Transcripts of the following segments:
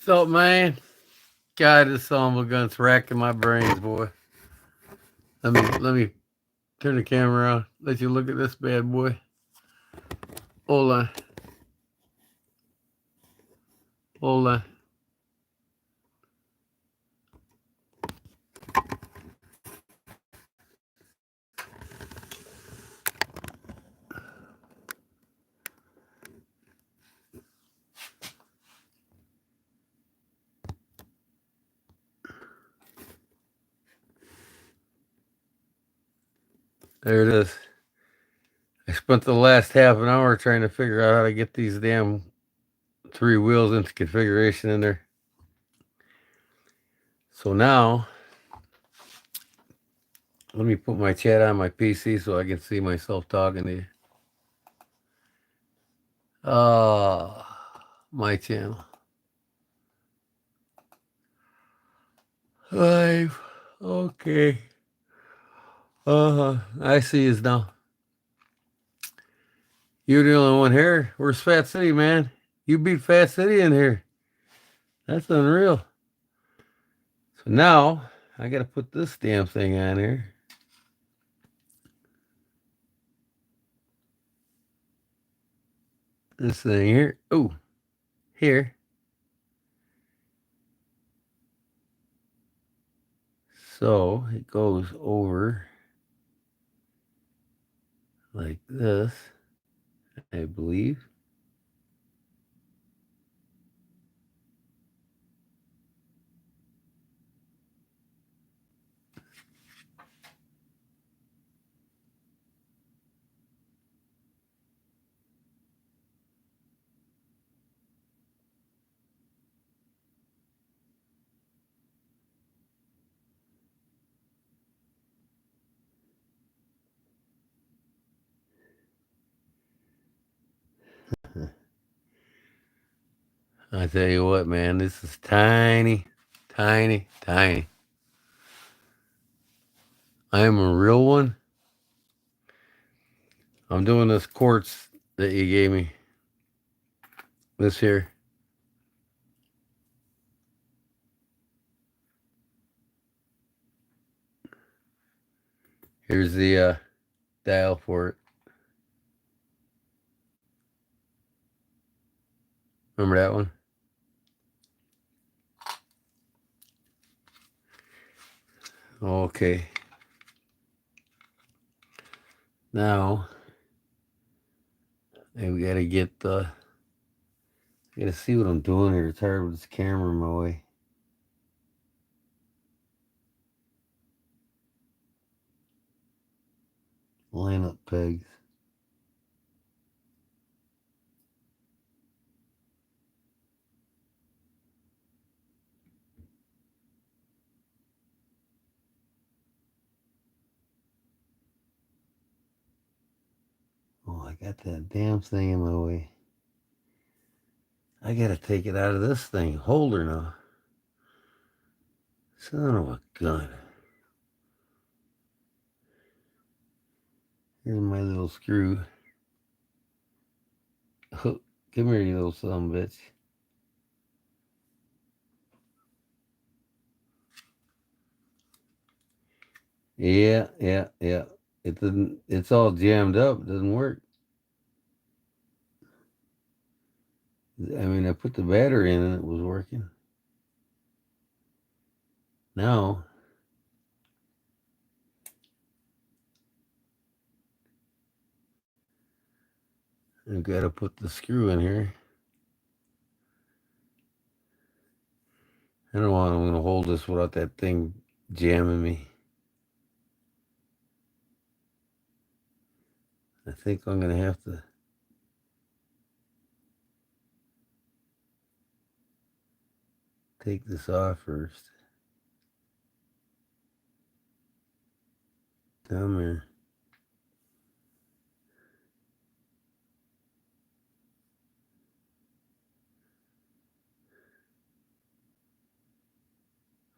So, man, God, this son of a gun's racking my brains, boy. Let me turn the camera on. Let you look at this bad boy. Hold on, hold on. There it is. I spent the last half an hour trying to figure out how to get these damn three wheels into configuration in there. So now, let me put my chat on my PC so I can see myself talking to you. My channel. Live. Okay. I see you now. You're the only one here. Where's Fat City, man? You beat Fat City in here. That's unreal. So now I got to put this damn thing on here. This thing here. Oh, here. So it goes over like this, I believe. I tell you what, man, this is tiny, tiny, tiny. I am a real one. I'm doing this quartz that you gave me. This here. Here's the dial for it. Remember that one? Okay. Now, hey, we gotta get the. Gotta see what I'm doing here. It's hard with this camera in my way. Line up pegs. Oh, I got that damn thing in my way. I gotta take it out of this thing. Holder now. Son of a gun. Here's my little screw. Come here, you little son of a bitch. Yeah. It didn't. It's all jammed up. It doesn't work. I mean, I put the battery in and it was working. Now, I've got to put the screw in here. I don't want. I'm going to hold this without that thing jamming me. I think I'm going to have to take this off first. Come here.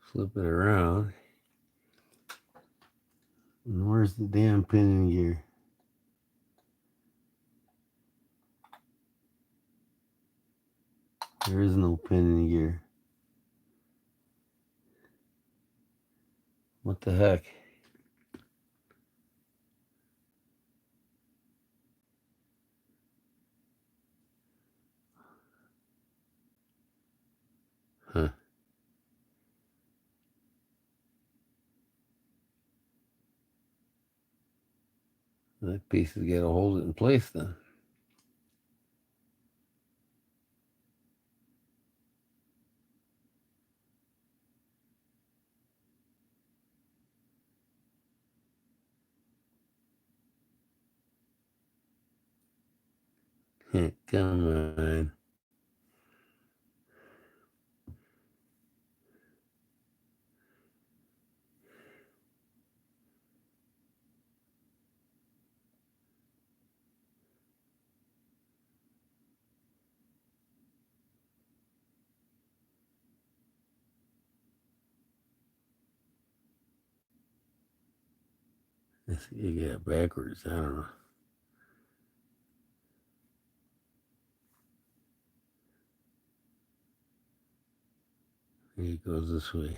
Flip it around. And where's the damn pinion gear? There is no pinion gear. What the heck? Huh. That piece has got to hold it in place then. Come on. You get it backwards. I don't know. It goes this way.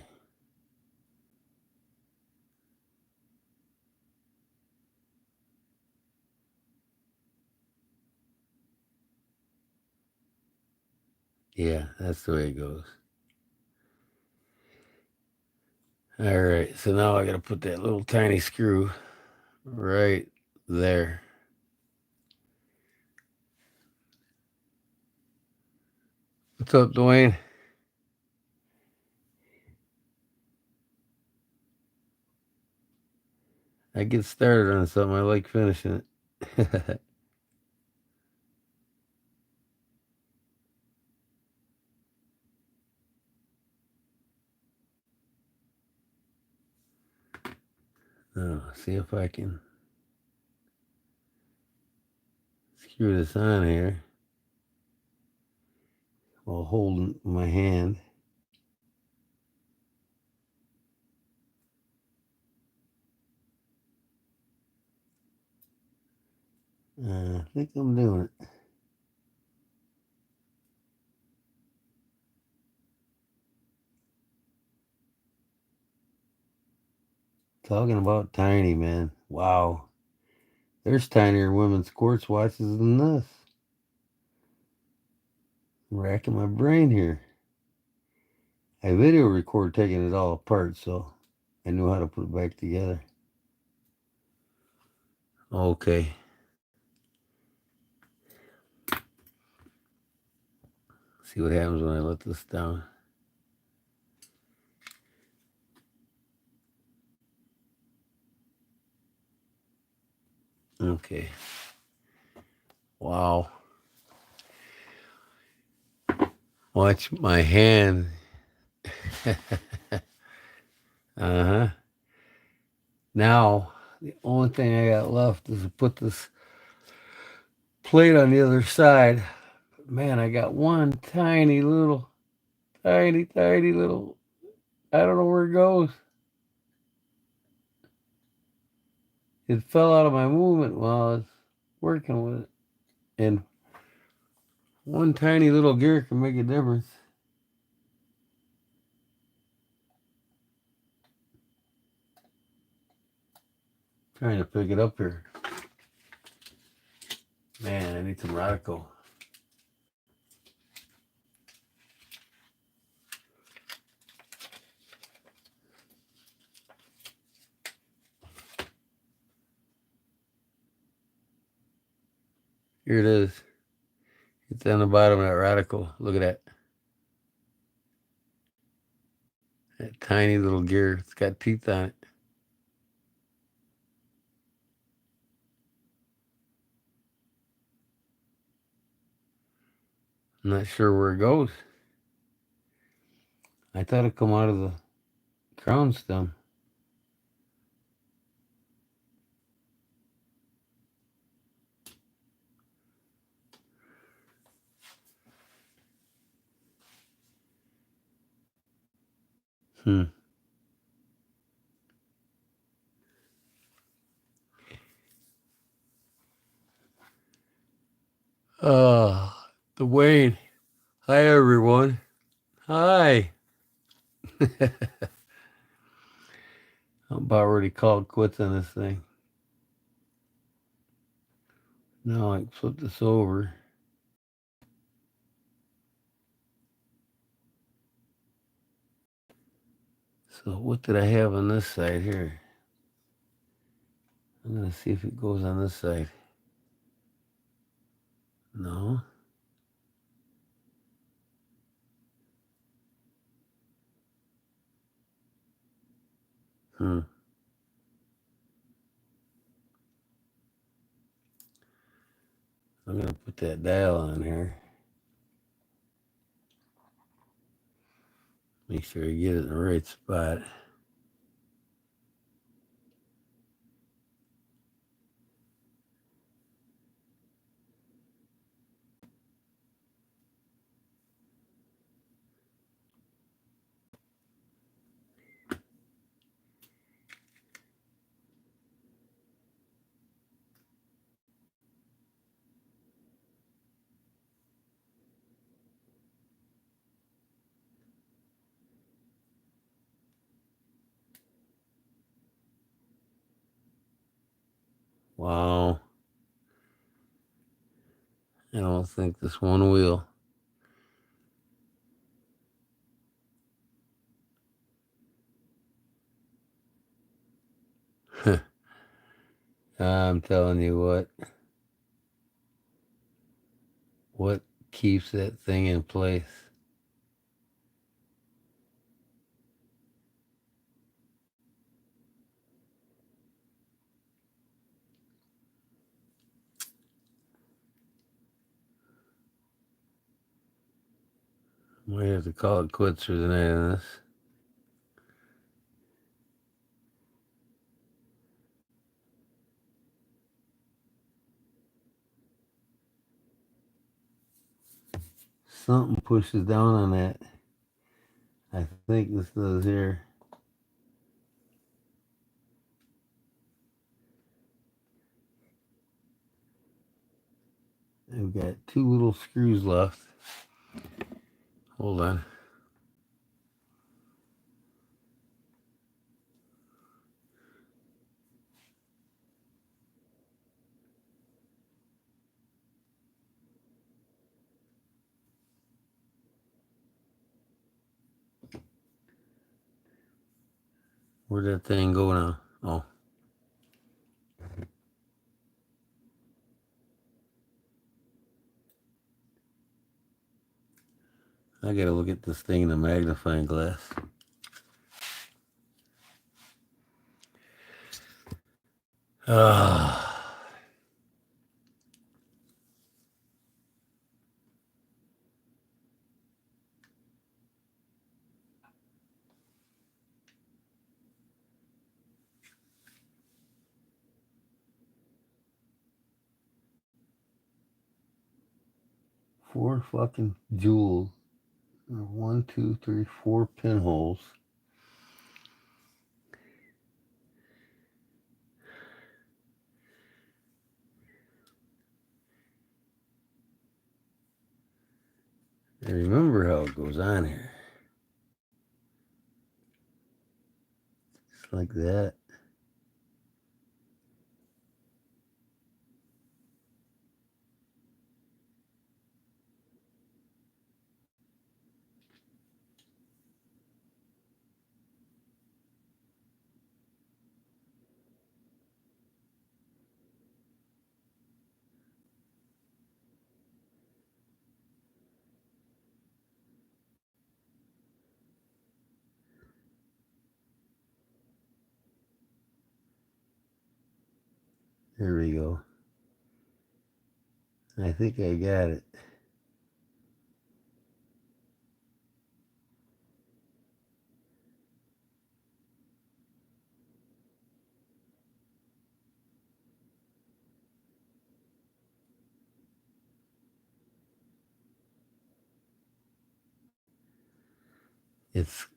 Yeah, that's the way it goes. All right, so now I got to put that little tiny screw right there. What's up, Dwayne? I get started on something. I like finishing it. See if I can screw this on here while holding my hand. I think I'm doing it. Talking about tiny, man. Wow. There's tinier women's quartz watches than this. I'm racking my brain here. I video record taking it all apart, so I knew how to put it back together. Okay. See what happens when I let this down. Okay. Wow. Watch my hand. Uh-huh. Now, the only thing I got left is to put this plate on the other side. Man, I got one tiny little, tiny little, I don't know where it goes. It fell out of my movement while I was working with it. And one tiny little gear can make a difference. Trying to pick it up here. Man, I need some radical. Here it is. It's on the bottom of that radical. Look at that. That tiny little gear. It's got teeth on it. I'm not sure where it goes. I thought it'd come out of the crown stem. Dwayne. Hi, everyone. Hi. I'm about ready to call it quits on this thing. Now I can flip this over. So what did I have on this side here? I'm going to see if it goes on this side. No. I'm going to put that dial on here. Make sure you get it in the right spot. Wow. I don't think this one will. I'm telling you what keeps that thing in place. Might have to call it quits for the night on this. Something pushes down on that. I think this does here. I've got 2 little screws left. Hold on. Where'd that thing go now? Oh. I gotta look at this thing in a magnifying glass. Ah. 4 fucking jewels. 1, 2, 3, 4 pinholes. I remember how it goes on here. Just like that. There we go. I think I got it. It's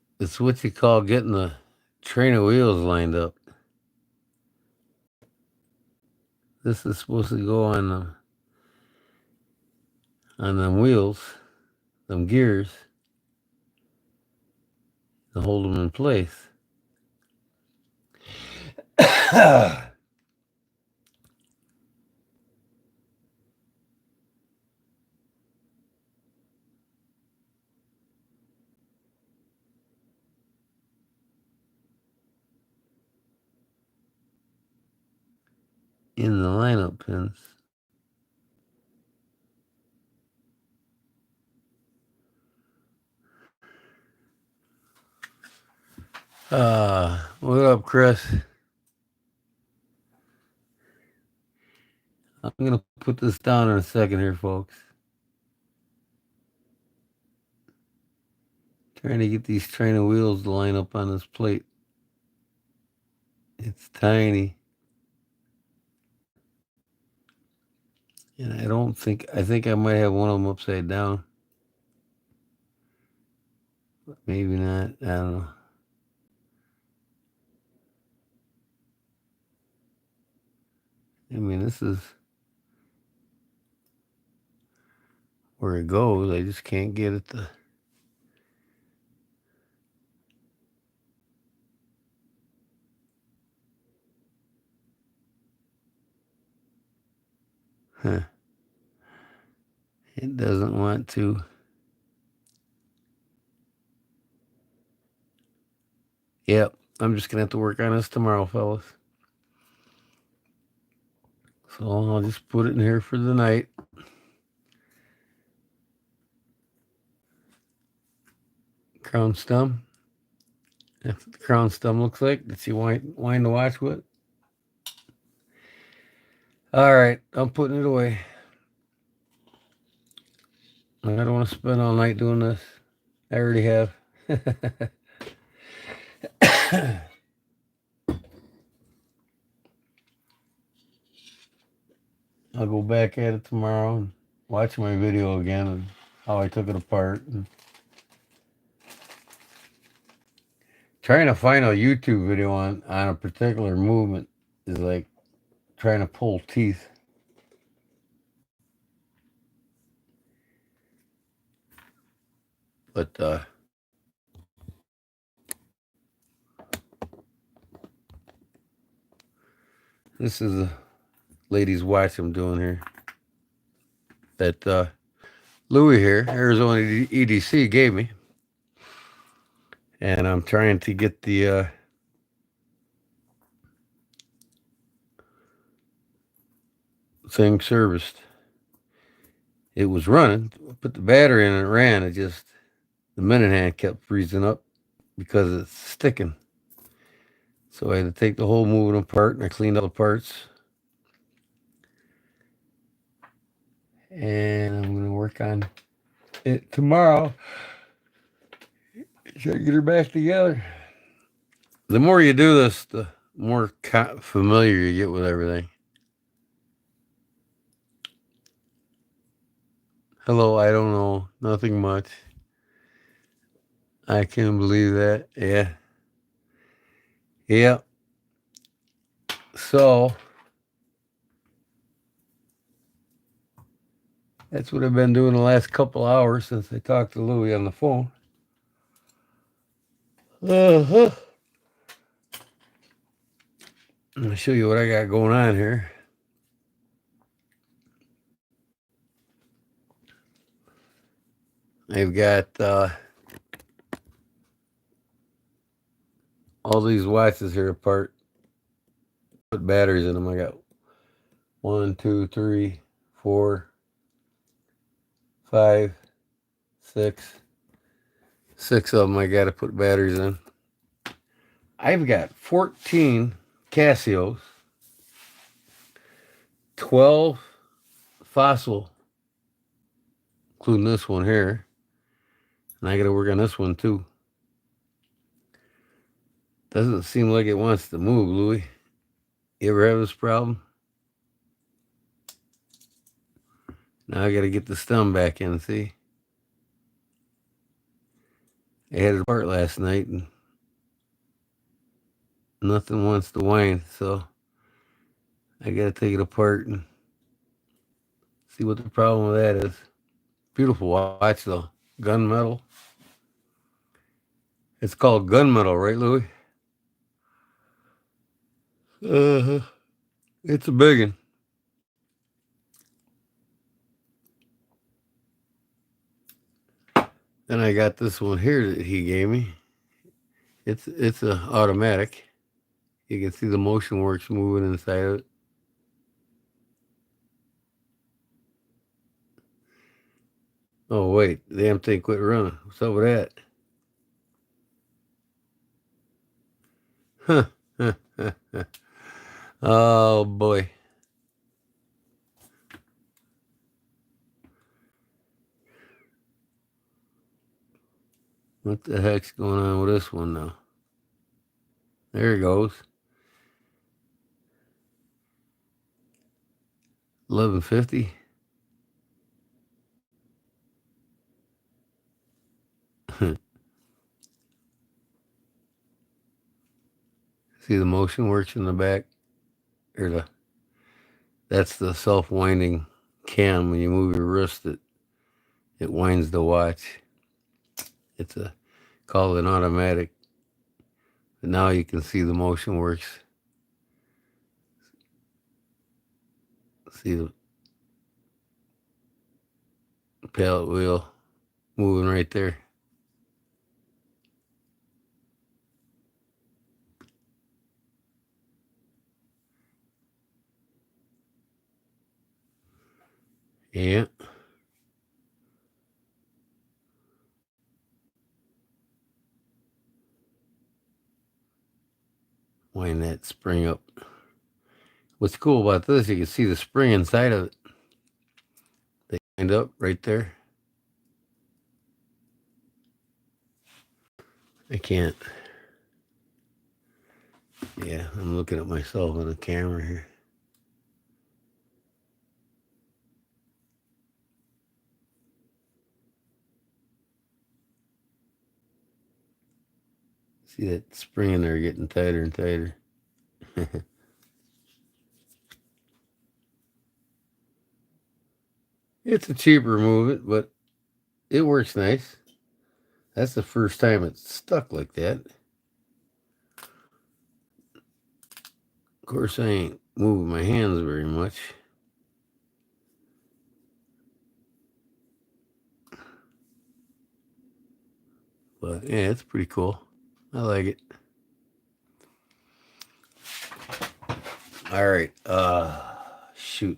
what you call getting the train of wheels lined up. This is supposed to go on them wheels, them gears, to hold them in place. In the lineup pins. What up, Chris? I'm gonna put this down in a second here, folks. Trying to get these training wheels to line up on this plate. It's tiny. And I think I might have one of them upside down. But maybe not. I don't know. I mean, this is where it goes. I just can't get it to. Huh. It doesn't want to. Yep. I'm just going to have to work on this tomorrow, fellas. So I'll just put it in here for the night. Crown stem. That's what the crown stem looks like. Let's see wine to watch with. All right. I'm putting it away. I don't want to spend all night doing this. I already have. I'll go back at it tomorrow and watch my video again and how I took it apart. And trying to find a YouTube video on a particular movement is like trying to pull teeth. But this is a lady's watch I'm doing here. That Louis here, Arizona EDC, gave me. And I'm trying to get the thing serviced. It was running, put the battery in and it ran. It just, the minute hand kept freezing up because it's sticking. So I had to take the whole moving apart and I cleaned all the parts. And I'm going to work on it tomorrow. Try to get her back together. The more you do this, the more familiar you get with everything. Hello, I don't know. Nothing much. I can't believe that. Yeah. Yeah. So that's what I've been doing the last couple hours since I talked to Louie on the phone. Uh-huh. I'm going to show you what I got going on here. I've got all these watches here apart. Put batteries in them. I got 1, 2, 3, 4, 5, 6. 6 of them I got to put batteries in. I've got 14 Casios, 12 Fossil, including this one here. And I got to work on this one too. Doesn't seem like it wants to move, Louie. You ever have this problem? Now I got to get the stem back in, see? I had it apart last night and nothing wants to whine, so I got to take it apart and see what the problem with that is. Beautiful watch though. Gunmetal. It's called gunmetal, right, Louie? Uh-huh. It's a big one. Then I got this one here that he gave me. It's a automatic. You can see the motion works moving inside of it. Oh wait, the damn thing quit running. What's up with that? Huh. Oh boy. What the heck's going on with this one now? There it goes. 1150. See the motion works in the back? Or that's the self-winding cam. When you move your wrist, it winds the watch. It's called an automatic. But now you can see the motion works. See the pallet wheel moving right there. Yeah. Wind that spring up. What's cool about this, you can see the spring inside of it. They wind up right there. I can't. Yeah, I'm looking at myself on the camera here. See that spring in there getting tighter and tighter. It's a cheaper movement, but it works nice. That's the first time it's stuck like that. Of course, I ain't moving my hands very much. But yeah, it's pretty cool. I like it. All right. Shoot.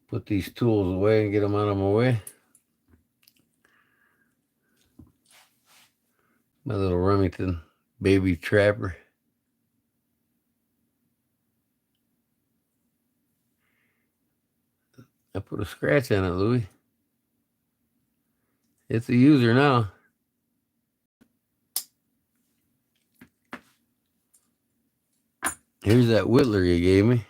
Put these tools away and get them out of my way. My little Remington baby trapper. I put a scratch on it, Louie. It's a user now. Here's that whittler you gave me.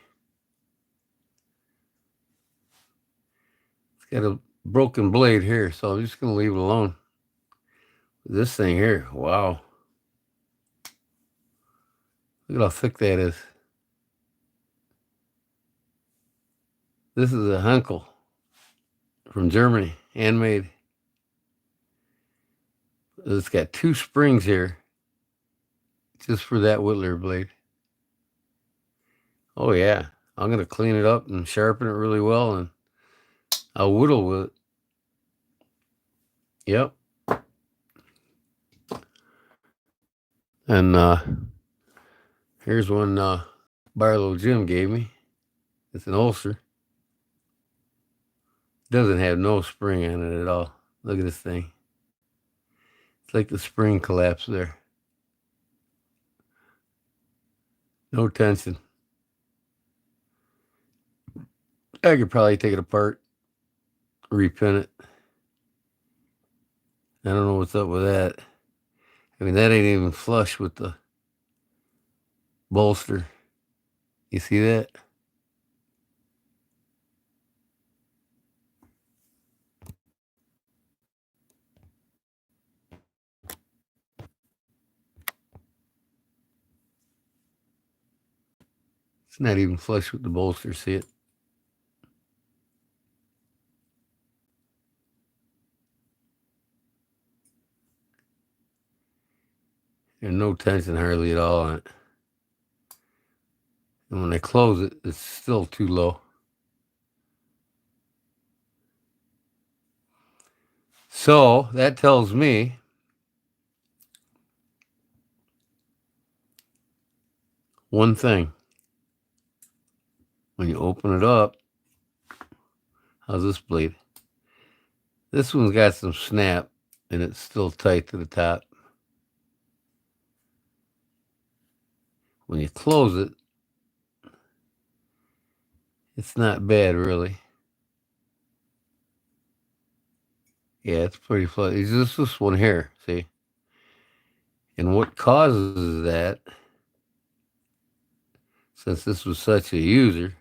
It's got a broken blade here, so I'm just going to leave it alone. This thing here, wow. Look at how thick that is. This is a Henkel from Germany, handmade. It's got 2 springs here just for that whittler blade. Oh yeah, I'm going to clean it up and sharpen it really well, and I'll whittle with it. Yep. And here's one Barlow Jim gave me. It's an ulcer. Doesn't have no spring on it at all. Look at this thing. It's like the spring collapsed there. No tension. I could probably take it apart, repin it. I don't know what's up with that. I mean, that ain't even flush with the bolster. You see that? It's not even flush with the bolster, see it? There's no tension hardly at all on it. And when I close it, it's still too low. So that tells me one thing. When you open it up, how's this blade? This one's got some snap, and it's still tight to the top. When you close it, it's not bad, really. Yeah, it's pretty flat. It's just this one here, see? And what causes that, since this was such a user,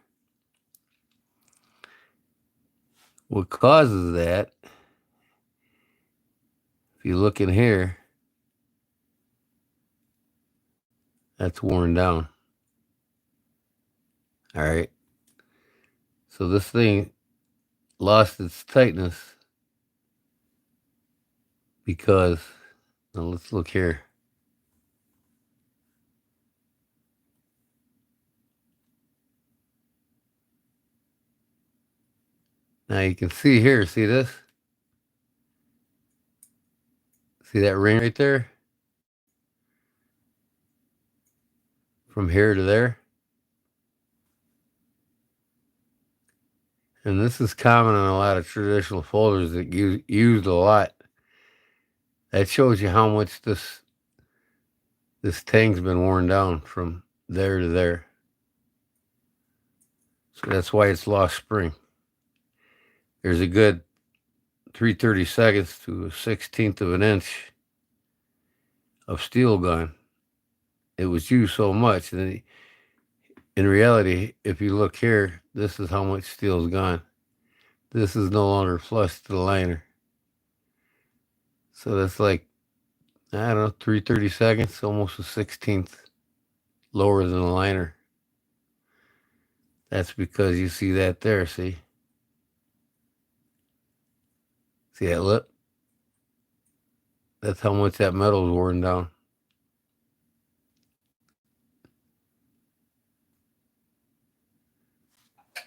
what causes that, if you look in here, that's worn down. All right. So this thing lost its tightness because, now let's look here. Now you can see here, see this? See that ring right there? From here to there? And this is common on a lot of traditional folders that used a lot. That shows you how much this tang's been worn down from there to there. So that's why it's lost spring. There's a good 3/32 to a 1/16 of an inch of steel gone. It was used so much. And in reality, if you look here, this is how much steel's gone. This is no longer flush to the liner. So that's like, I don't know, 3/32, almost a 1/16 lower than the liner. That's because you see that there, see? See that lip? That's how much that metal is worn down.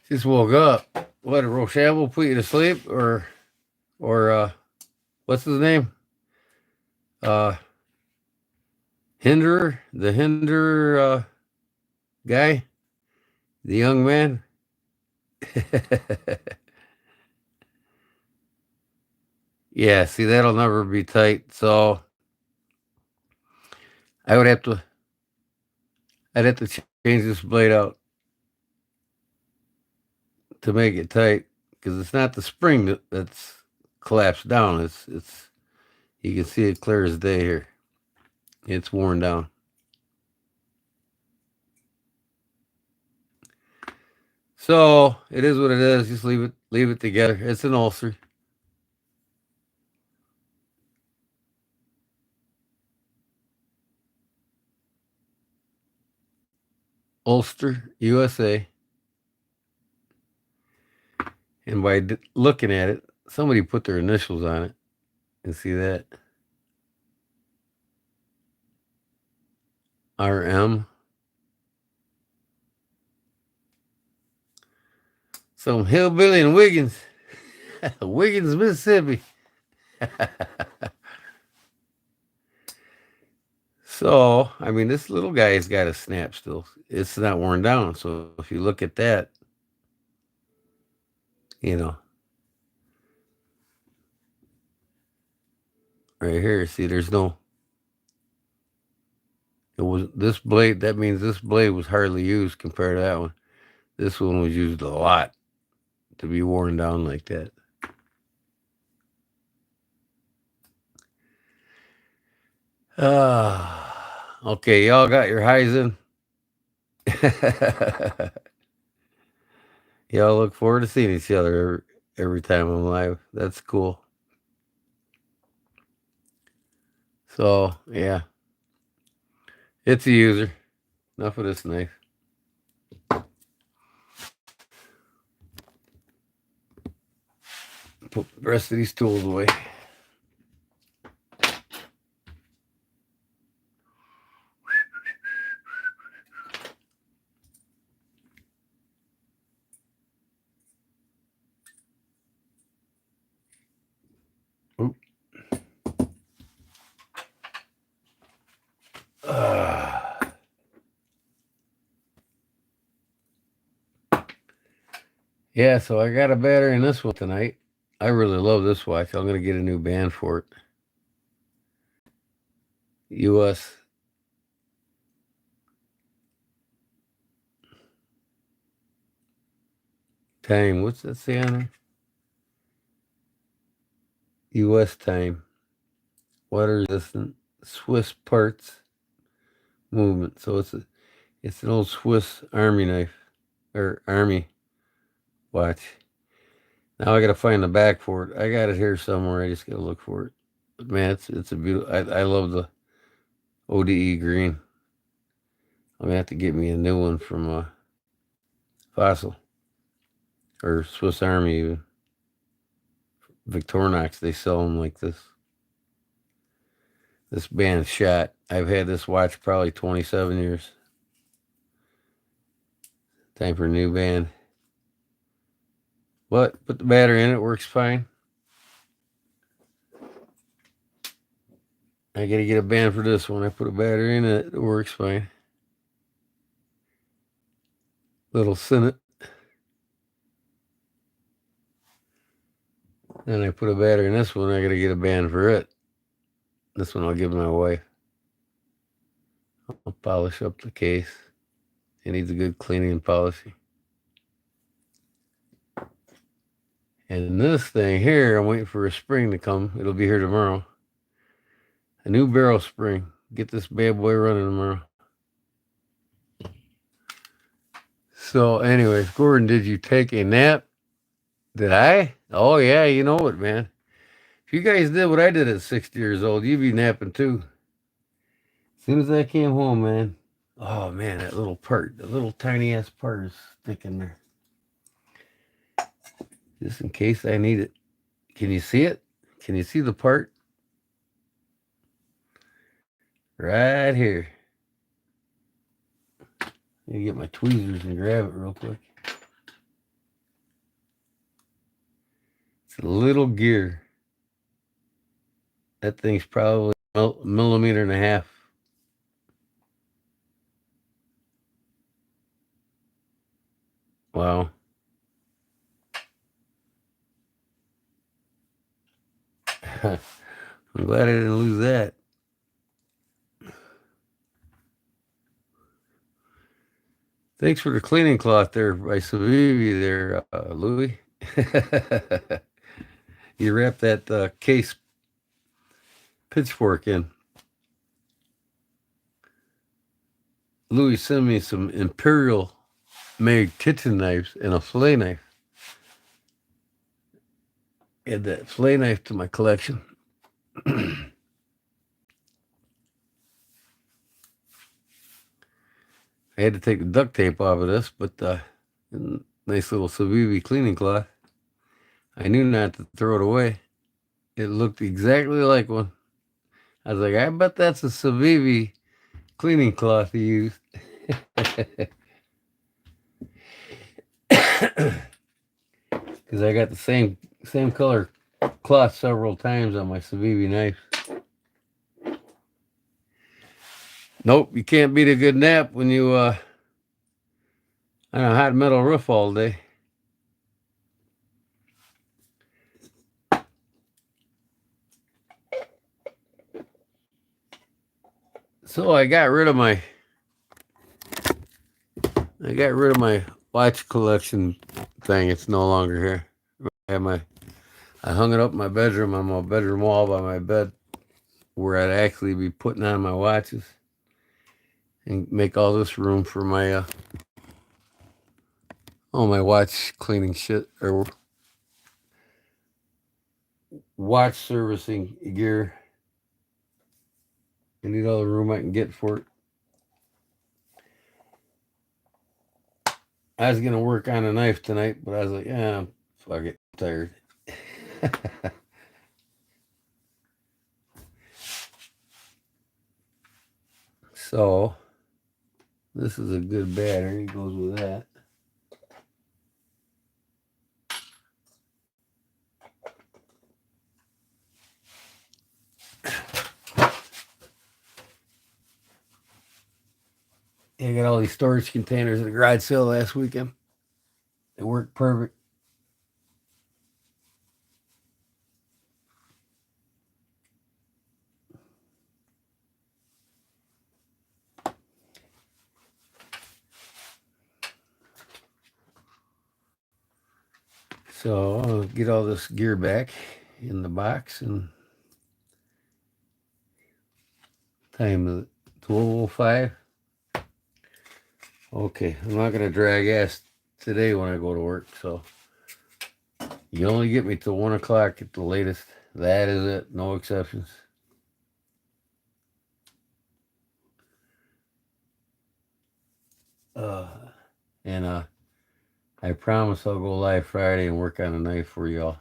Just woke up. What, did Rochambeau put you to sleep? Or what's his name? Hinder, the Hinder guy? The young man? Yeah, see, that'll never be tight. So I'd have to change this blade out to make it tight, because it's not the spring that's collapsed down. It's you can see it clear as day here. It's worn down. So it is what it is. Just leave it together. It's an ulcer. Ulster, USA. And by looking at it, somebody put their initials on it. And see that? RM. Some hillbilly in Wiggins. Wiggins, Mississippi. So, I mean, this little guy's got a snap still. It's not worn down. So if you look at that, you know, right here, see, there's no, it was this blade. That means this blade was hardly used compared to that one. This one was used a lot to be worn down like that. Okay, y'all got your highs in. Y'all look forward to seeing each other every time I'm live. That's cool. So, yeah. It's a user. Enough of this knife. Put the rest of these tools away. Yeah, so I got a battery in this one tonight. I really love this watch. I'm going to get a new band for it. US time. What's that say on there? US time. Water resistant. Swiss parts movement. So it's an old Swiss army knife or army watch. Now I got to find the back for it. I got it here somewhere. I just got to look for it. But man, it's a beautiful. I love the ODE green. I'm gonna have to get me a new one from Fossil or Swiss Army even. Victorinox, they sell them like this. This band's shot. I've had this watch probably 27 years. Time for a new band. But put the battery in, it works fine. I gotta get a band for this one. I put a battery in it, it works fine. Little Senate. Then I put a battery in this one, I gotta get a band for it. This one I'll give my wife. I'll polish up the case. It needs a good cleaning and polishing. And this thing here, I'm waiting for a spring to come. It'll be here tomorrow. A new barrel spring. Get this bad boy running tomorrow. So anyways, Gordon, did you take a nap? Did I? Oh yeah, you know it, man. If you guys did what I did at 60 years old, you'd be napping too. As soon as I came home, man. Oh man, that little part, the little tiny ass part is sticking there. Just in case I need it. Can you see it? Can you see the part? Right here. Let me get my tweezers and grab it real quick. It's a little gear. That thing's probably a millimeter and a half. Wow. I'm glad I didn't lose that. Thanks for the cleaning cloth there by Savivi there, Louis. You wrapped that case pitchfork in. Louis sent me some Imperial made kitchen knives and a fillet knife. Add that fillet knife to my collection. I had to take the duct tape off of this, but nice little Savivi cleaning cloth. I knew not to throw it away. It looked exactly like one. I was like, I bet that's a Savivi cleaning cloth he used. Because I got the same color cloth several times on my Savivi knife. Nope, you can't beat a good nap when you on a hot metal roof all day. So I got rid of my watch collection thing. It's no longer here. I hung it up in my bedroom on my bedroom wall by my bed, where I'd actually be putting on my watches and make all this room for my all my watch cleaning shit or watch servicing gear. I need all the room I can get for it. I was gonna work on a knife tonight, but I was like, yeah, fuck it, I'm tired. So this is a good battery. It goes with that. I got all these storage containers at the garage sale last weekend. They work perfect. So I'll get all this gear back in the box, and time is 12:05. Okay, I'm not gonna drag ass today when I go to work, so you only get me till 1 o'clock at the latest. That is it, no exceptions. And I promise I'll go live Friday and work on a knife for y'all.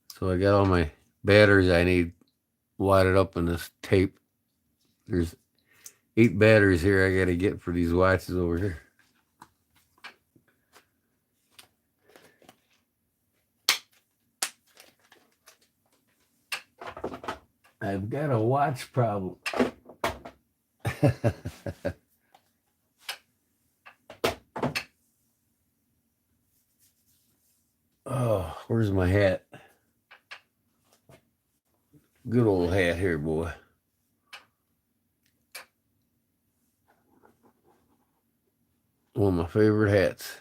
So I got all my batteries I need wadded up in this tape. There's 8 batteries here I gotta get for these watches over here. I've got a watch problem. Oh, where's my hat? Good old hat here, boy. One of my favorite hats.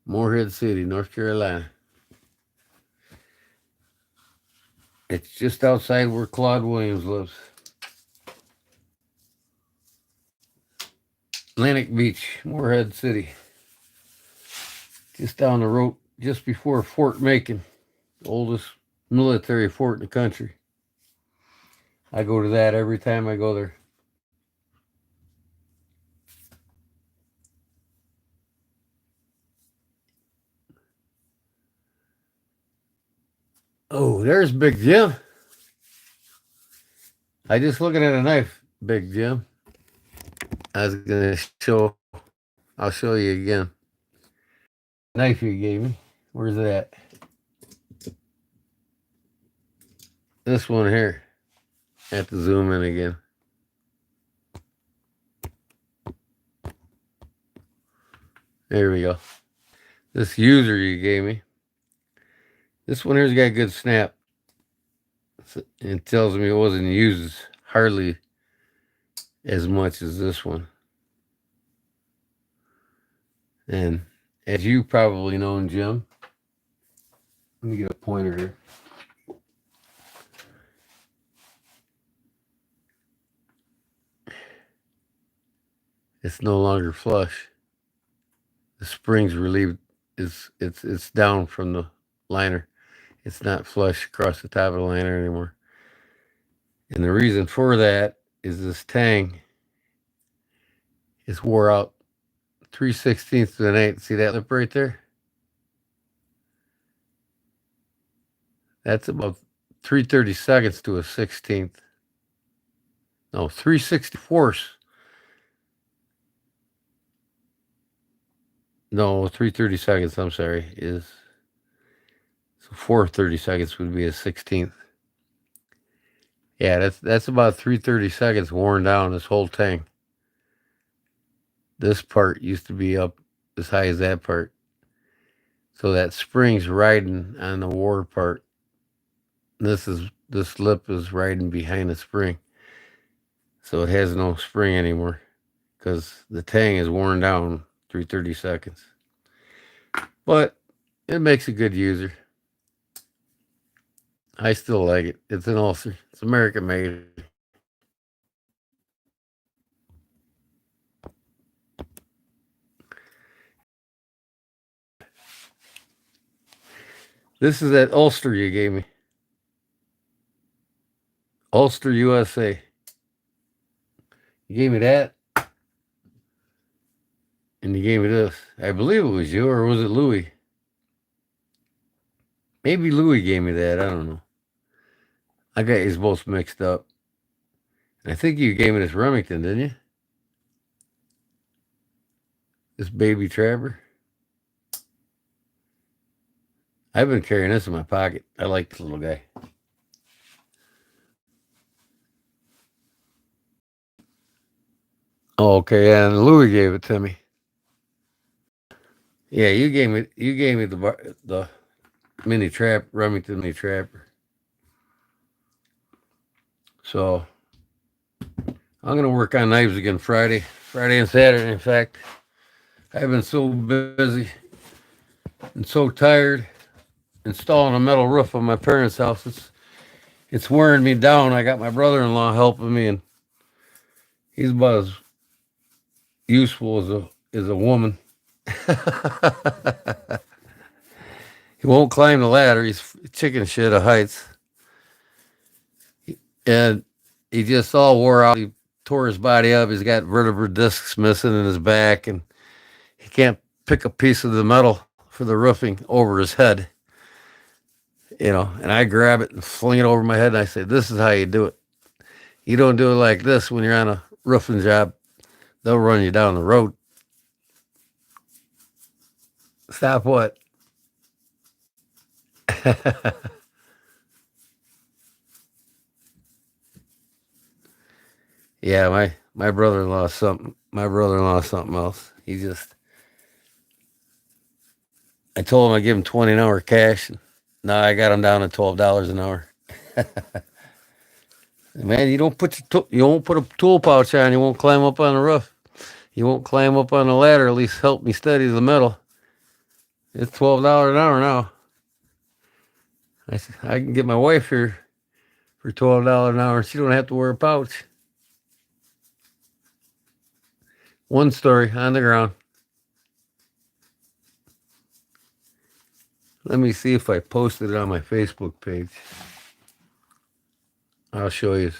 Morehead City, North Carolina. It's just outside where Claude Williams lives. Atlantic Beach, Morehead City. Just down the road, just before Fort Macon, the oldest military fort in the country. I go to that every time I go there. Oh, there's Big Jim. I just looking at a knife, Big Jim. I was gonna show. I'll show you again. Knife you gave me. Where's it at? This one here. I have to zoom in again. There we go. This user you gave me. This one here's got a good snap. It tells me it wasn't used hardly as much as this one. And as you probably know, Jim, let me get a pointer here. It's no longer flush. The spring's relieved. It's down from the liner. It's not flush across the top of the liner anymore. And the reason for that is this tang is wore out 3/16 to an 8. See that lip right there? That's about 3/32 to a 16th. No, 3/64. No, 3/32. I'm sorry. Is so 4/32 would be a 16th. Yeah, that's about 3/32 worn down. This whole tang. This part used to be up as high as that part. So that spring's riding on the wore part. This lip is riding behind the spring. So it has no spring anymore because the tang is worn down 3/32. But it makes a good user. I still like it. It's an ulcer. It's American made. This is that Ulster you gave me. Ulster, USA. You gave me that. And you gave me this. I believe it was you, or was it Louis? Maybe Louis gave me that. I don't know. I got these both mixed up. And I think you gave me this Remington, didn't you? This baby trapper. I've been carrying this in my pocket. I like this little guy. Oh, okay, and Louis gave it to me. Yeah, you gave me the mini trap Remington mini trapper. So I'm gonna work on knives again Friday and Saturday. In fact, I've been so busy and so tired installing a metal roof on my parents' house. It's wearing me down. I got my brother-in-law helping me, and he's about as useful as a woman. He won't climb the ladder. He's chicken shit of heights, and he just all wore out. He tore his body up. He's got vertebral discs missing in his back, and he can't pick a piece of the metal for the roofing over his head. And I grab it and fling it over my head, and I say, "This is how you do it. You don't do it like this when you're on a roofing job. They'll run you down the road." Stop what? Yeah, my brother-in-law is something. My brother-in-law is something else. I told him I give him 20 an hour cash, and now I got him down to $12 an hour. Man, you won't put a tool pouch on. You won't climb up on the roof. You won't climb up on the ladder. At least help me steady the metal. It's $12 an hour now. I can get my wife here for $12 an hour. She don't have to wear a pouch. One story on the ground. Let me see if I posted it on my Facebook page. I'll show you.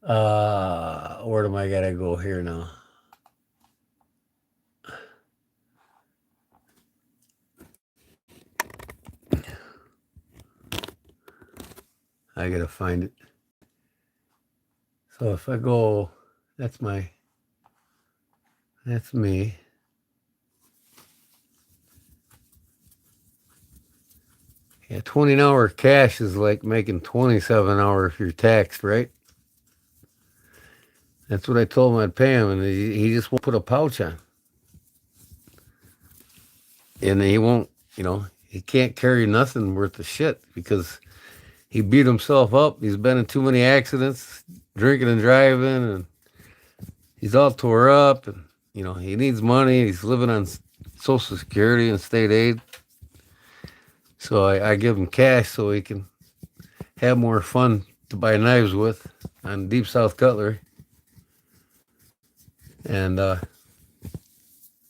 Where do I gotta go here now? I gotta find it. So if I go, that's me. Yeah, 20 an hour cash is like making 27 an hour if you're taxed, right? That's what I told him I'd pay him, and he just won't put a pouch on. And he won't, he can't carry nothing worth of shit because he beat himself up. He's been in too many accidents, drinking and driving, and he's all tore up, and, he needs money. He's living on Social Security and state aid. So I give him cash so he can have more fun to buy knives with on Deep South Cutlery. And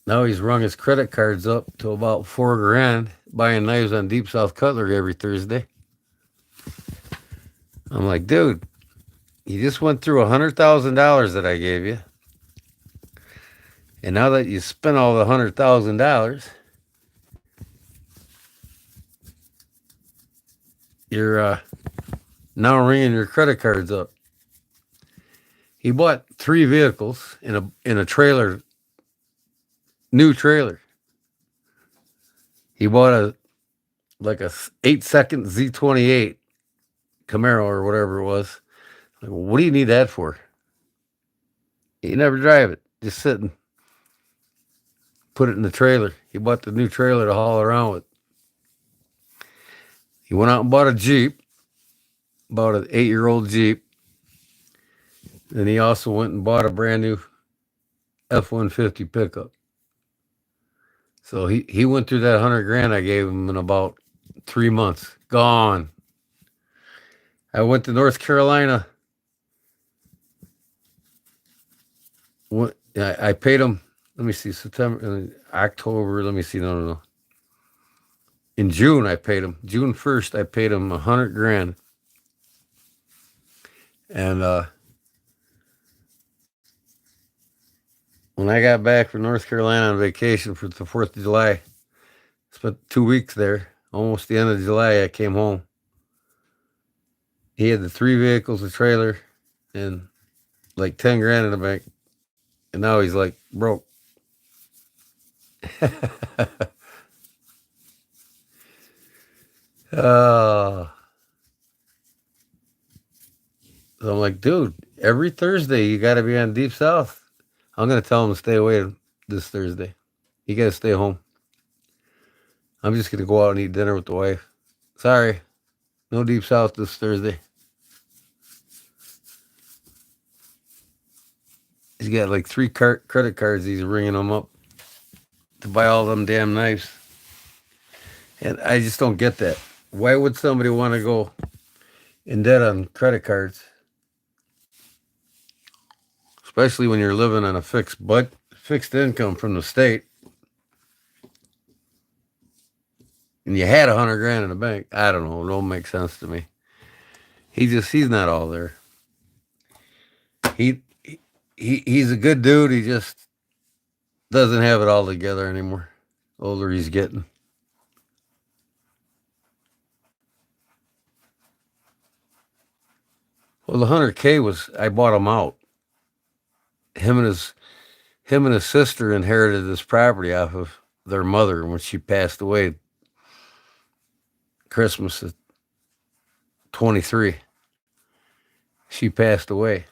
now he's rung his credit cards up to about $4,000 buying knives on Deep South Cutlery every Thursday. I'm like, dude, you just went through $100,000 that I gave you. And now that you spent all the $100,000, you're now ringing your credit cards up. He bought 3 vehicles in a trailer, new trailer. He bought a 8-second Z28 Camaro or whatever it was. Like, what do you need that for? You never drive it. Just sit and put it in the trailer. He bought the new trailer to haul around with. He went out and bought a Jeep, bought an 8-year-old Jeep. Then he also went and bought a brand new F-150 pickup. So he went through that $100,000 I gave him in about 3 months. Gone. I went to North Carolina. I paid him, let me see, October, let me see, no. In June, I paid him. June 1st, I paid him $100,000. And when I got back from North Carolina on vacation for the 4th of July, spent 2 weeks there, almost the end of July, I came home. He had the 3 vehicles, a trailer, and like $10,000 in the bank. And now he's like broke. So I'm like, dude, every Thursday you got to be on Deep South. I'm going to tell him to stay away this Thursday. You got to stay home. I'm just going to go out and eat dinner with the wife. Sorry, no Deep South this Thursday. He's got like three credit cards. He's ringing them up to buy all them damn knives. And I just don't get that. Why would somebody want to go in debt on credit cards, especially when you're living on a fixed income from the state, and you had 100 grand in the bank? I don't know. It don't make sense to me. He's not all there. He, he's a good dude. He just doesn't have it all together anymore. Older he's getting. Well, the 100K was, I bought him out. Him and his sister inherited this property off of their mother when she passed away. Christmas of 23. She passed away.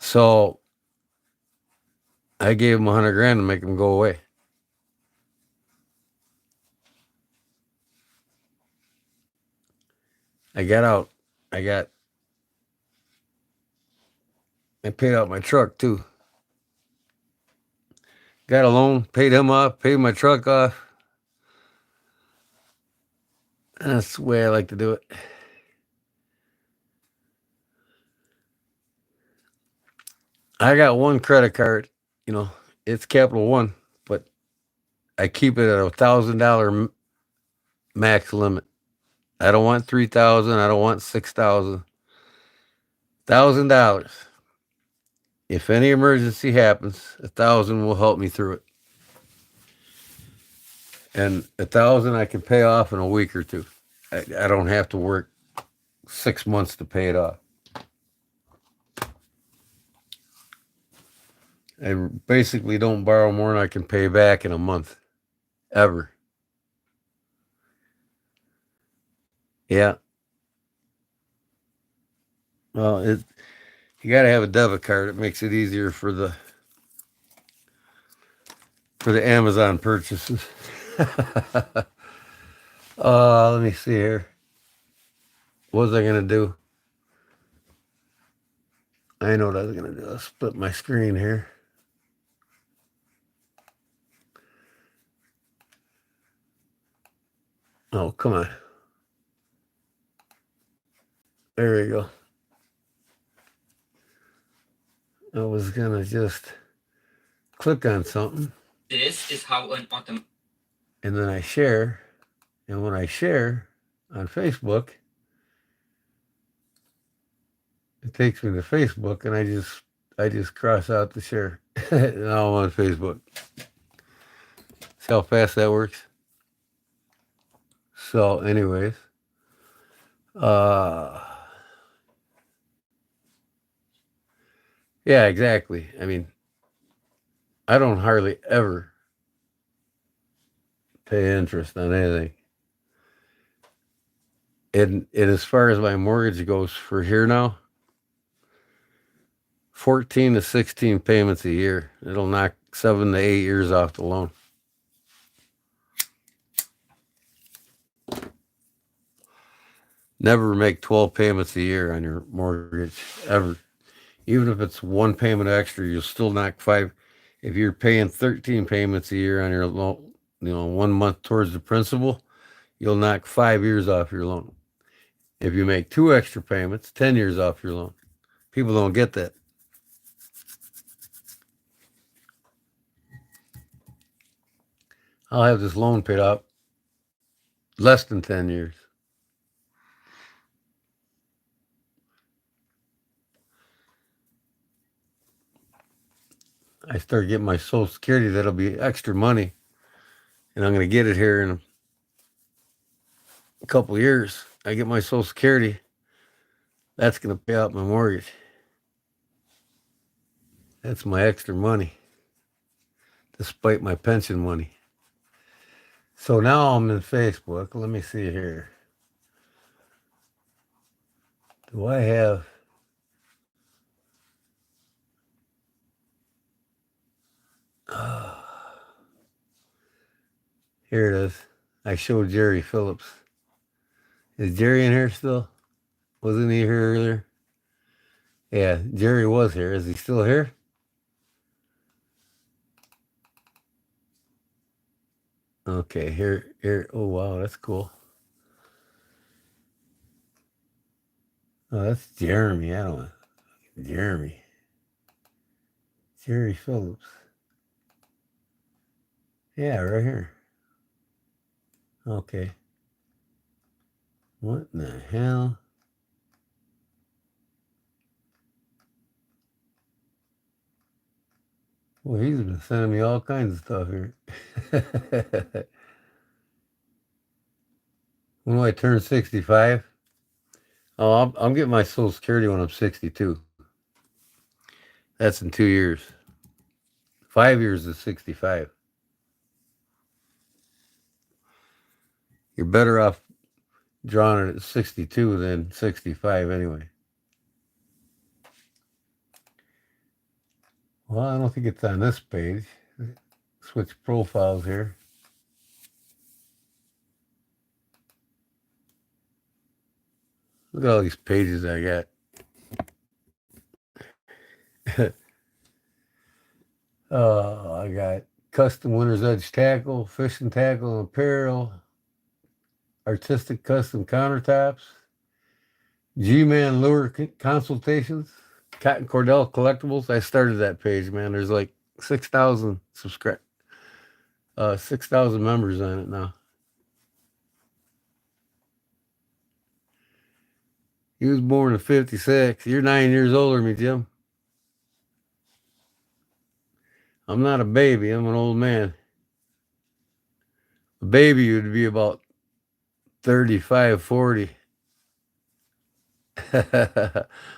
So I gave him 100 grand to make him go away. I got out. I paid out my truck too. Got a loan, paid him off, paid my truck off. And that's the way I like to do it. I got one credit card, it's Capital One, but I keep it at $1,000 max limit. I don't want 3,000. I don't want 6,000. $1,000. If any emergency happens, 1,000 will help me through it. And 1,000 I can pay off in a week or two. I don't have to work 6 months to pay it off. I basically don't borrow more than I can pay back in a month, ever. Yeah. Well, you got to have a debit card. It makes it easier for the Amazon purchases. Let me see here. What was I gonna do? I know what I was gonna do. I'll split my screen here. Oh, come on. There we go. I was gonna just click on something. This is how an and then I share. And when I share on Facebook, it takes me to Facebook, and I just cross out the share. Now I'm on Facebook. See how fast that works? So, anyways, yeah, exactly. I mean, I don't hardly ever pay interest on anything. And as far as my mortgage goes for here now, 14 to 16 payments a year. It'll knock 7 to 8 years off the loan. Never make 12 payments a year on your mortgage, ever. Even if it's one payment extra, you'll still knock 5. If you're paying 13 payments a year on your loan, 1 month towards the principal, you'll knock 5 years off your loan. If you make 2 extra payments, 10 years off your loan. People don't get that. I'll have this loan paid off less than 10 years. I start getting my Social Security, that'll be extra money. And I'm going to get it here in a couple of years. I get my Social Security, that's going to pay out my mortgage. That's my extra money, despite my pension money. So now I'm in Facebook. Let me see here. Do I have... Here it is. I showed Jerry Phillips. Is Jerry in here still? Wasn't he here earlier? Yeah, Jerry was here. Is he still here? Okay, here. Oh, wow, that's cool. Oh, that's Jeremy. I don't know. Jeremy. Jerry Phillips. Yeah, right here. Okay. What in the hell? Well, he's been sending me all kinds of stuff here. When do I turn 65? Oh, I'm getting my Social Security when I'm 62. That's in 2 years. 5 years is 65. You're better off drawing it at 62 than 65 anyway. Well, I don't think it's on this page. Switch profiles here. Look at all these pages I got. I got custom winner's edge tackle, fishing tackle and apparel, artistic custom countertops, G-Man lure consultations, Cotton Cordell collectibles. I started that page, man. There's like 6,000 6,000 members on it now. He was born in 56. You're 9 years older than me, Jim. I'm not a baby. I'm an old man. A baby would be about 35, 40.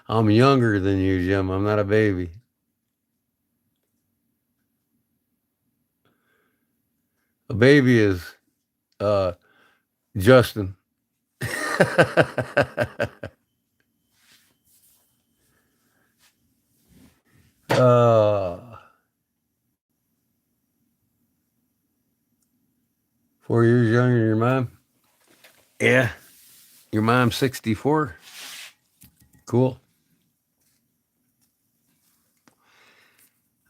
I'm younger than you, Jim. I'm not a baby. A baby is Justin. uh, 4 years younger than your mom? Yeah. Your mom's 64. Cool.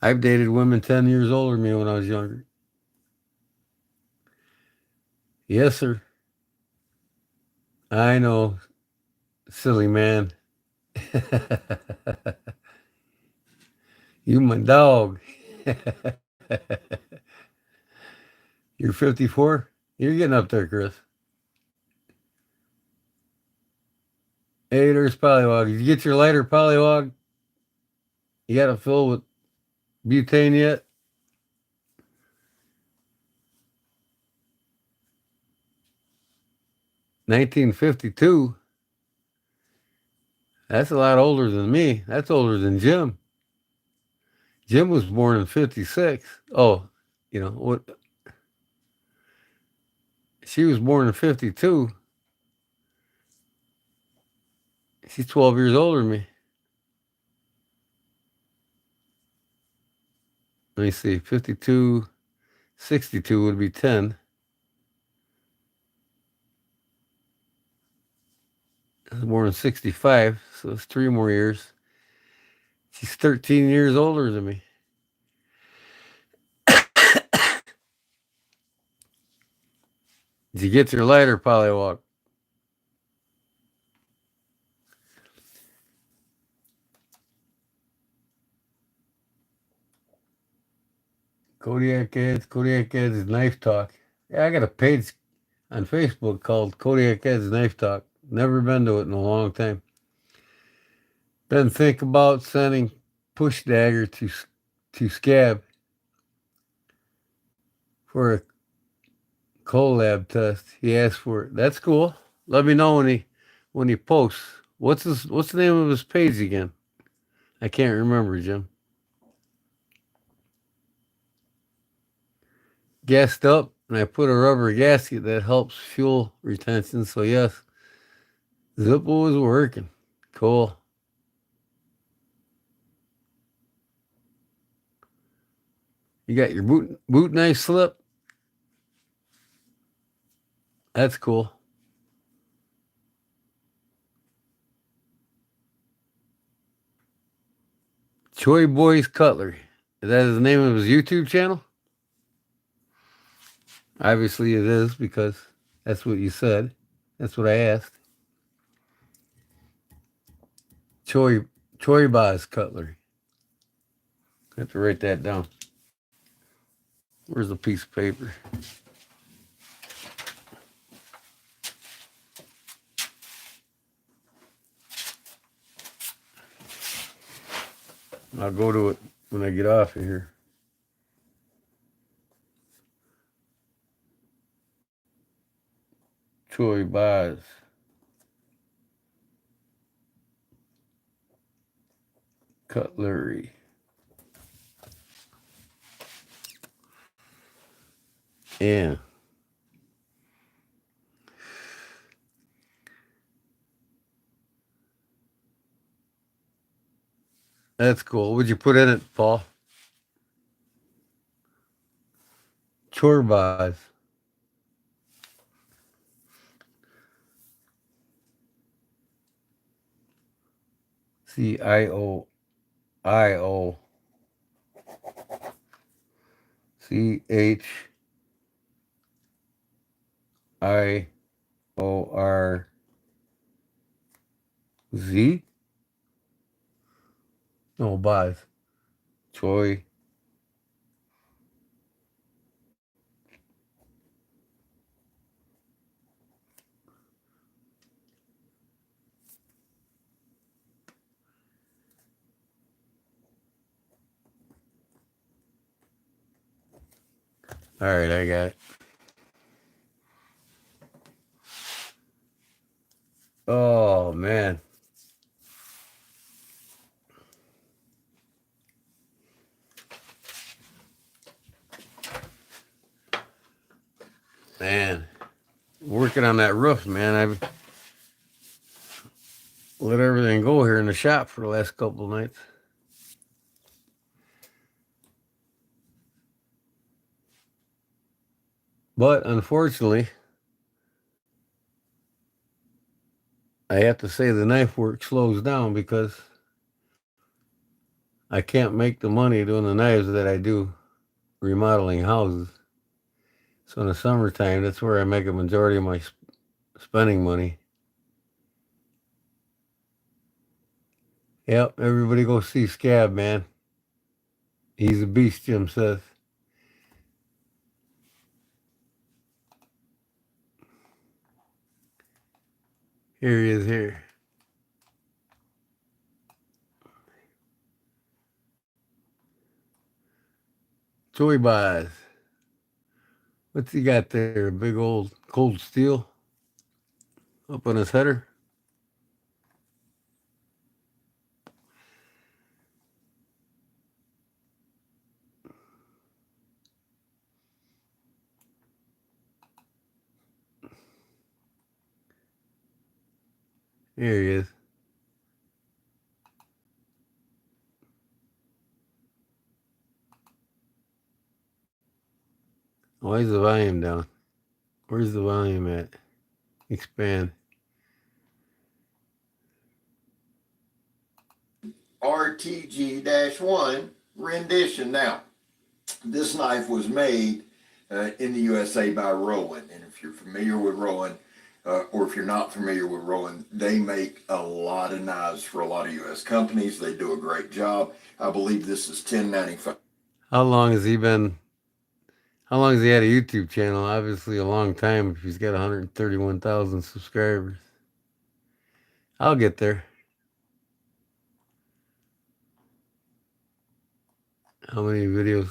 I've dated women 10 years older than me when I was younger. Yes, sir. I know, silly man. You my dog. You're 54? You're getting up there, Chris. Hey, there's Pollywog. Did you get your lighter, Pollywog? You got it filled with butane yet? 1952? That's a lot older than me. That's older than Jim. Jim was born in 56. Oh, what? She was born in 52. She's 12 years older than me. Let me see. 52, 62 would be 10. I was born in 65, so it's 3 more years. She's 13 years older than me. Did you get your lighter, Pollywog? Kodiak Edge Knife Talk. Yeah, I got a page on Facebook called Kodiak Edge Knife Talk. Never been to it in a long time. Been thinking about sending Push Dagger to Scab for a collab test. He asked for it. That's cool. Let me know when he posts. What's the name of his page again? I can't remember, Jim. Gassed up, and I put a rubber gasket that helps fuel retention. So yes, Zippo is working. Cool. You got your boot knife slip. That's cool. Choi Boy's Cutlery. Is that the name of his YouTube channel? Obviously it is, because that's what you said. That's what I asked. Choi Boy's Cutlery. I have to write that down. Where's the piece of paper? I'll go to it when I get off of here. Choi Boy's Cutlery. Yeah. That's cool. What'd you put in it, Paul? Chorbaz. CIOIO CHIORZ. No, Baz. Choi. All right, I got it. Oh, man. Man. Working on that roof, man. I've let everything go here in the shop for the last couple of nights. But unfortunately, I have to say the knife work slows down because I can't make the money doing the knives that I do remodeling houses. So in the summertime, that's where I make a majority of my spending money. Yep, everybody go see Scab, man. He's a beast, Jim says. Here he is here. Joy buys. What's he got there? A big old cold steel up on his header? Here he is. Why is the volume down? Where's the volume at? Expand. RTG-1 rendition. Now, this knife was made in the USA by Rowan. And if you're familiar with Rowan, or if you're not familiar with Rowan, they make a lot of knives for a lot of U.S. companies. They do a great job. I believe this is $10.95. How long has he had a YouTube channel? Obviously a long time if he's got 131,000 subscribers. I'll get there. How many videos?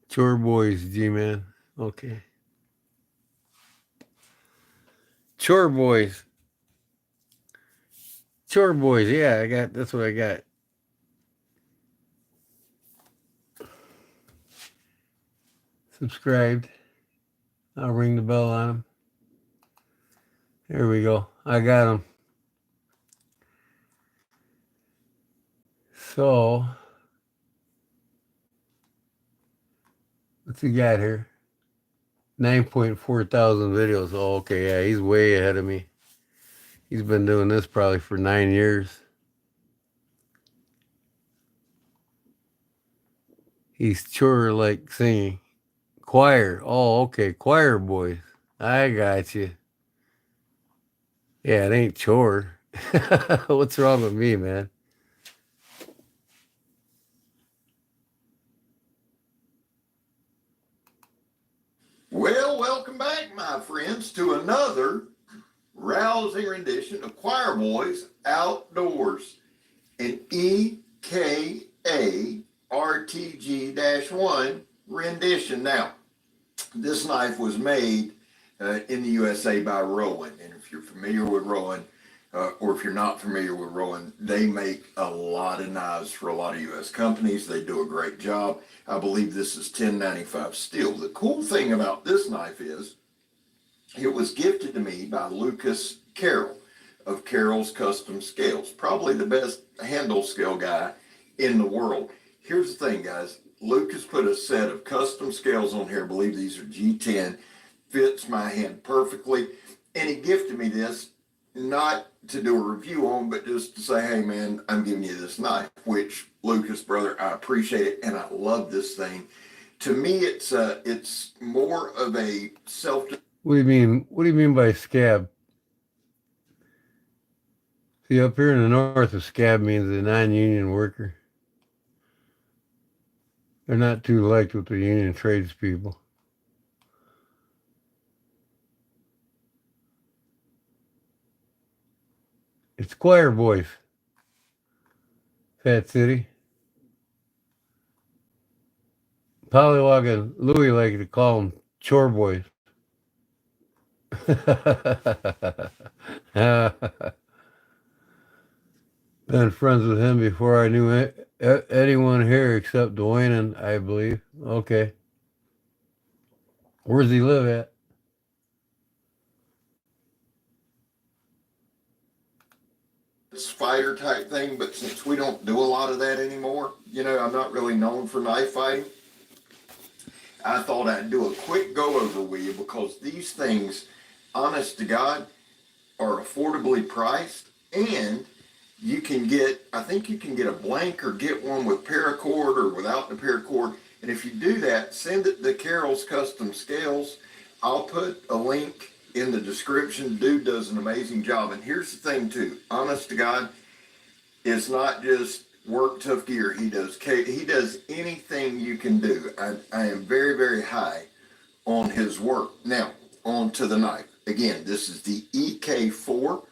Chore Boys, G-Man. Okay. Chore Boys. Chore Boys, yeah, that's what I got. Subscribed. I'll ring the bell on him. There we go. I got him. So, What's he got here? 9.4 thousand videos. Oh, okay, yeah, he's way ahead of me. He's been doing this probably for 9 years. He's sure like singing. Choir. Oh, okay, choir boys. I got you. Yeah, it ain't chore. What's wrong with me, man? Well, welcome back, my friends, to another rousing rendition of Choir Boys Outdoors, an EKA RTG-1 rendition. Now, this knife was made in the USA by Rowan, and if you're familiar with Rowan, or if you're not familiar with Rowan, they make a lot of knives for a lot of U.S. companies. They do a great job. I believe this is 1095 steel. The cool thing about this knife is it was gifted to me by Lucas Carroll of Carroll's Custom Scales, probably the best handle scale guy in the world. Here's the thing, guys. Lucas put a set of custom scales on here. I believe these are G10. Fits my hand perfectly. And he gifted me this, not to do a review on, but just to say, hey, man, I'm giving you this knife, which, Lucas, brother, I appreciate it, and I love this thing. To me, it's more of a self. What do you mean? What do you mean by scab? See, up here in the north, a scab means a non-union worker. They're not too liked with the union tradespeople. It's choir boys. Fat City. Pollywog and Louie like to call them chore boys. Been friends with him before I knew anyone here except Dwayne and I believe. Okay. Where's he live at? Fighter type thing, but since we don't do a lot of that anymore, I'm not really known for knife fighting. I thought I'd do a quick go over with you because these things, honest to God, are affordably priced, and I think you can get a blank or get one with paracord or without the paracord. And if you do that, send it to Carol's Custom Scales. I'll put a link in the description. Dude does an amazing job. And here's the thing too, honest to God, it's not just work tough gear. He does anything you can do. I am very, very high on his work. Now, on to the knife. Again, this is the EK4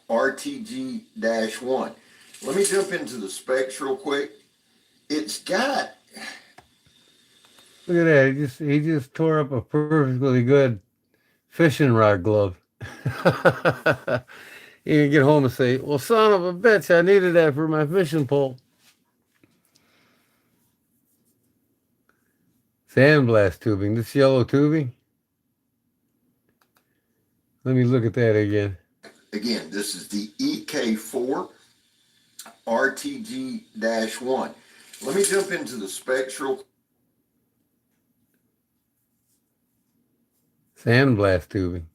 RTG-1. Let me jump into the specs real quick. It's got... Look at that. He just tore up a perfectly good fishing rod glove. You can get home and say, well, son of a bitch, I needed that for my fishing pole. Sandblast tubing. This yellow tubing. Let me look at that again. Again, this is the EK4 RTG-1. Let me jump into the specs real quick. Sandblast tubing.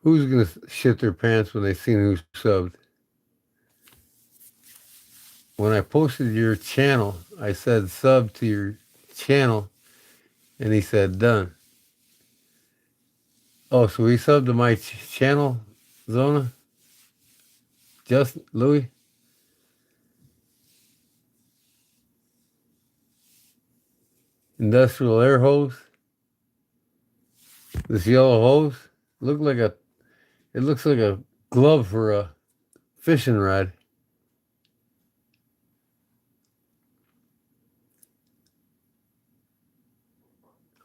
Who's going to shit their pants when they seen who subbed? When I posted your channel, I said sub to your channel, and he said done. Oh, so he subbed to my channel, Zona? Just Louis? Industrial air hose? This yellow hose? It looks like a glove for a fishing rod.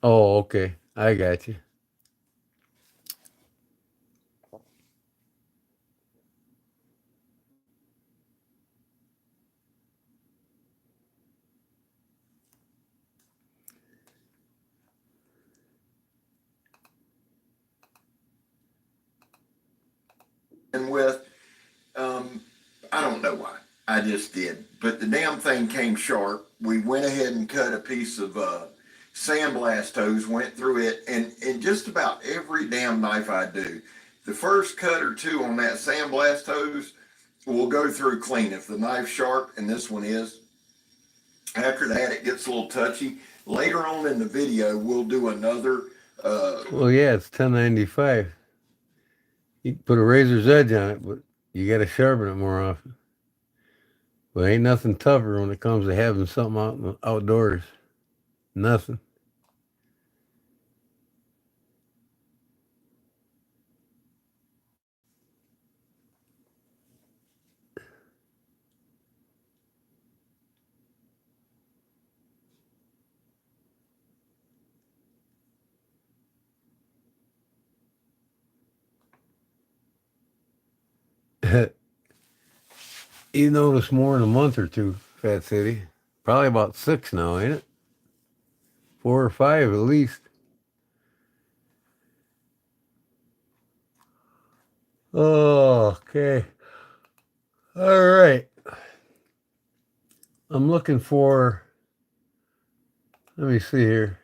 Oh, okay. I got you. And with, um, I don't know why. I just did. But the damn thing came sharp. We went ahead and cut a piece of sandblast hose, went through it, and just about every damn knife I do, the first cut or two on that sandblast hose will go through clean. If the knife's sharp, and this one is, after that it gets a little touchy. Later on in the video, we'll do another. Well, yeah, it's 1095. You can put a razor's edge on it, but you got to sharpen it more often. But ain't nothing tougher when it comes to having something out in the outdoors. Nothing. You notice more in a month or two, Fat City. Probably about 6 now, ain't it? 4 or 5 at least. Oh, okay. All right. I'm looking for, let me see here.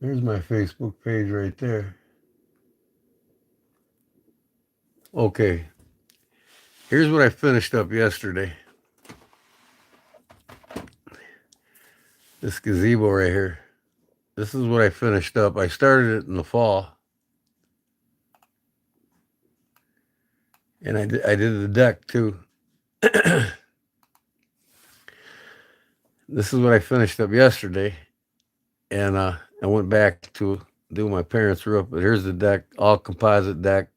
There's my Facebook page right there. Okay. Here's what I finished up yesterday. This gazebo right here. This is what I finished up. I started it in the fall. And I did the deck too. This is what I finished up yesterday. And I went back to do my parents' roof. But here's the deck, all composite deck.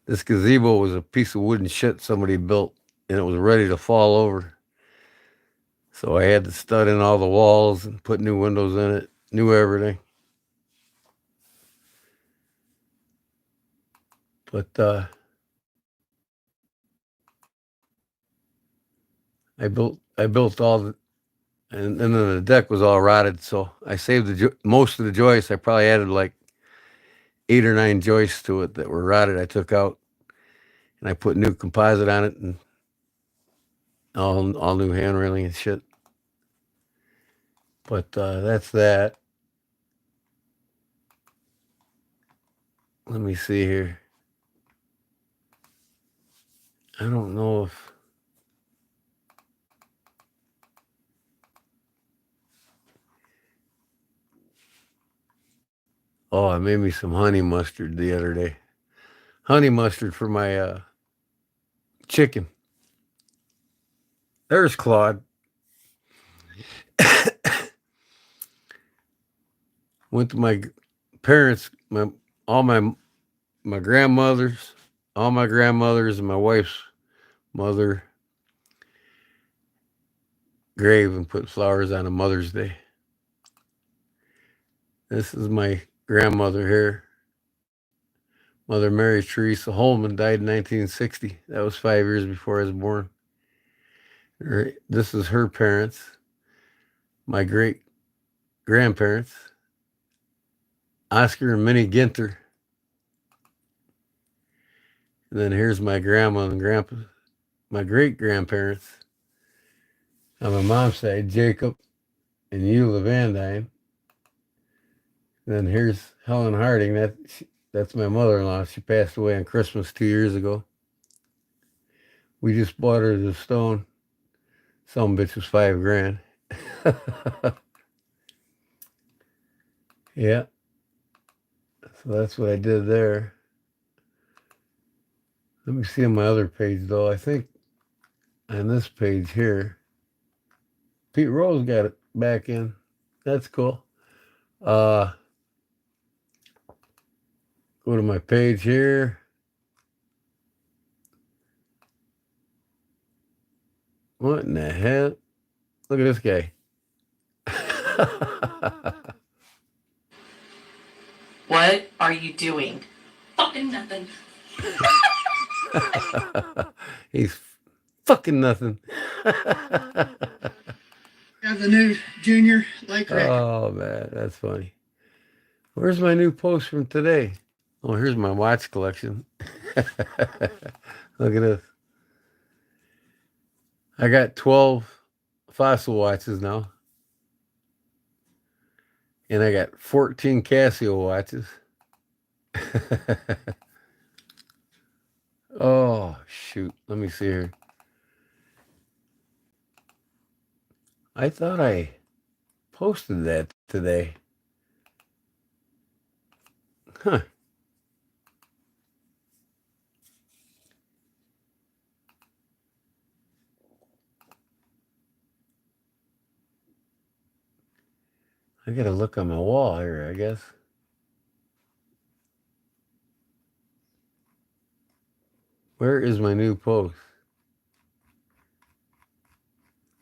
This gazebo was a piece of wooden shit somebody built, and it was ready to fall over. So I had to stud in all the walls and put new windows in it, new everything. But I built all the, and then the deck was all rotted. So I saved most of the joists. I probably added like 8 or 9 joists to it that were rotted. I took out, and I put new composite on it, and all new hand railing and shit. But that's that. Let me see here. I don't know if. Oh, I made me some honey mustard the other day. Honey mustard for my chicken. There's Claude. Went to my parents, all my grandmothers, all my grandmothers and my wife's mother grave and put flowers on a Mother's Day. This is my grandmother here. Mother Mary Teresa Holman died in 1960. That was 5 years before I was born. This is her parents, my great grandparents, Oscar and Minnie Ginter. And then here's my grandma and grandpa, my great grandparents. On my mom's side, Jacob and Eula Van Dyne. Then here's Helen Harding. That's my mother-in-law. She passed away on Christmas 2 years ago. We just bought her the stone. Some bitch was $5,000. Yeah. So that's what I did there. Let me see on my other page though. I think on this page here, Pete Rose got it back in. That's cool. Go to my page here. What in the hell? Look at this guy. What are you doing? Fucking nothing. He's fucking nothing. Have the new junior lake record. Oh, man, that's funny. Where's my new post from today? Oh, here's my watch collection. Look at this. I got 12 Fossil watches now. And I got 14 Casio watches. Oh, shoot. Let me see here. I thought I posted that today. Huh. I gotta look on my wall here, I guess. Where is my new post?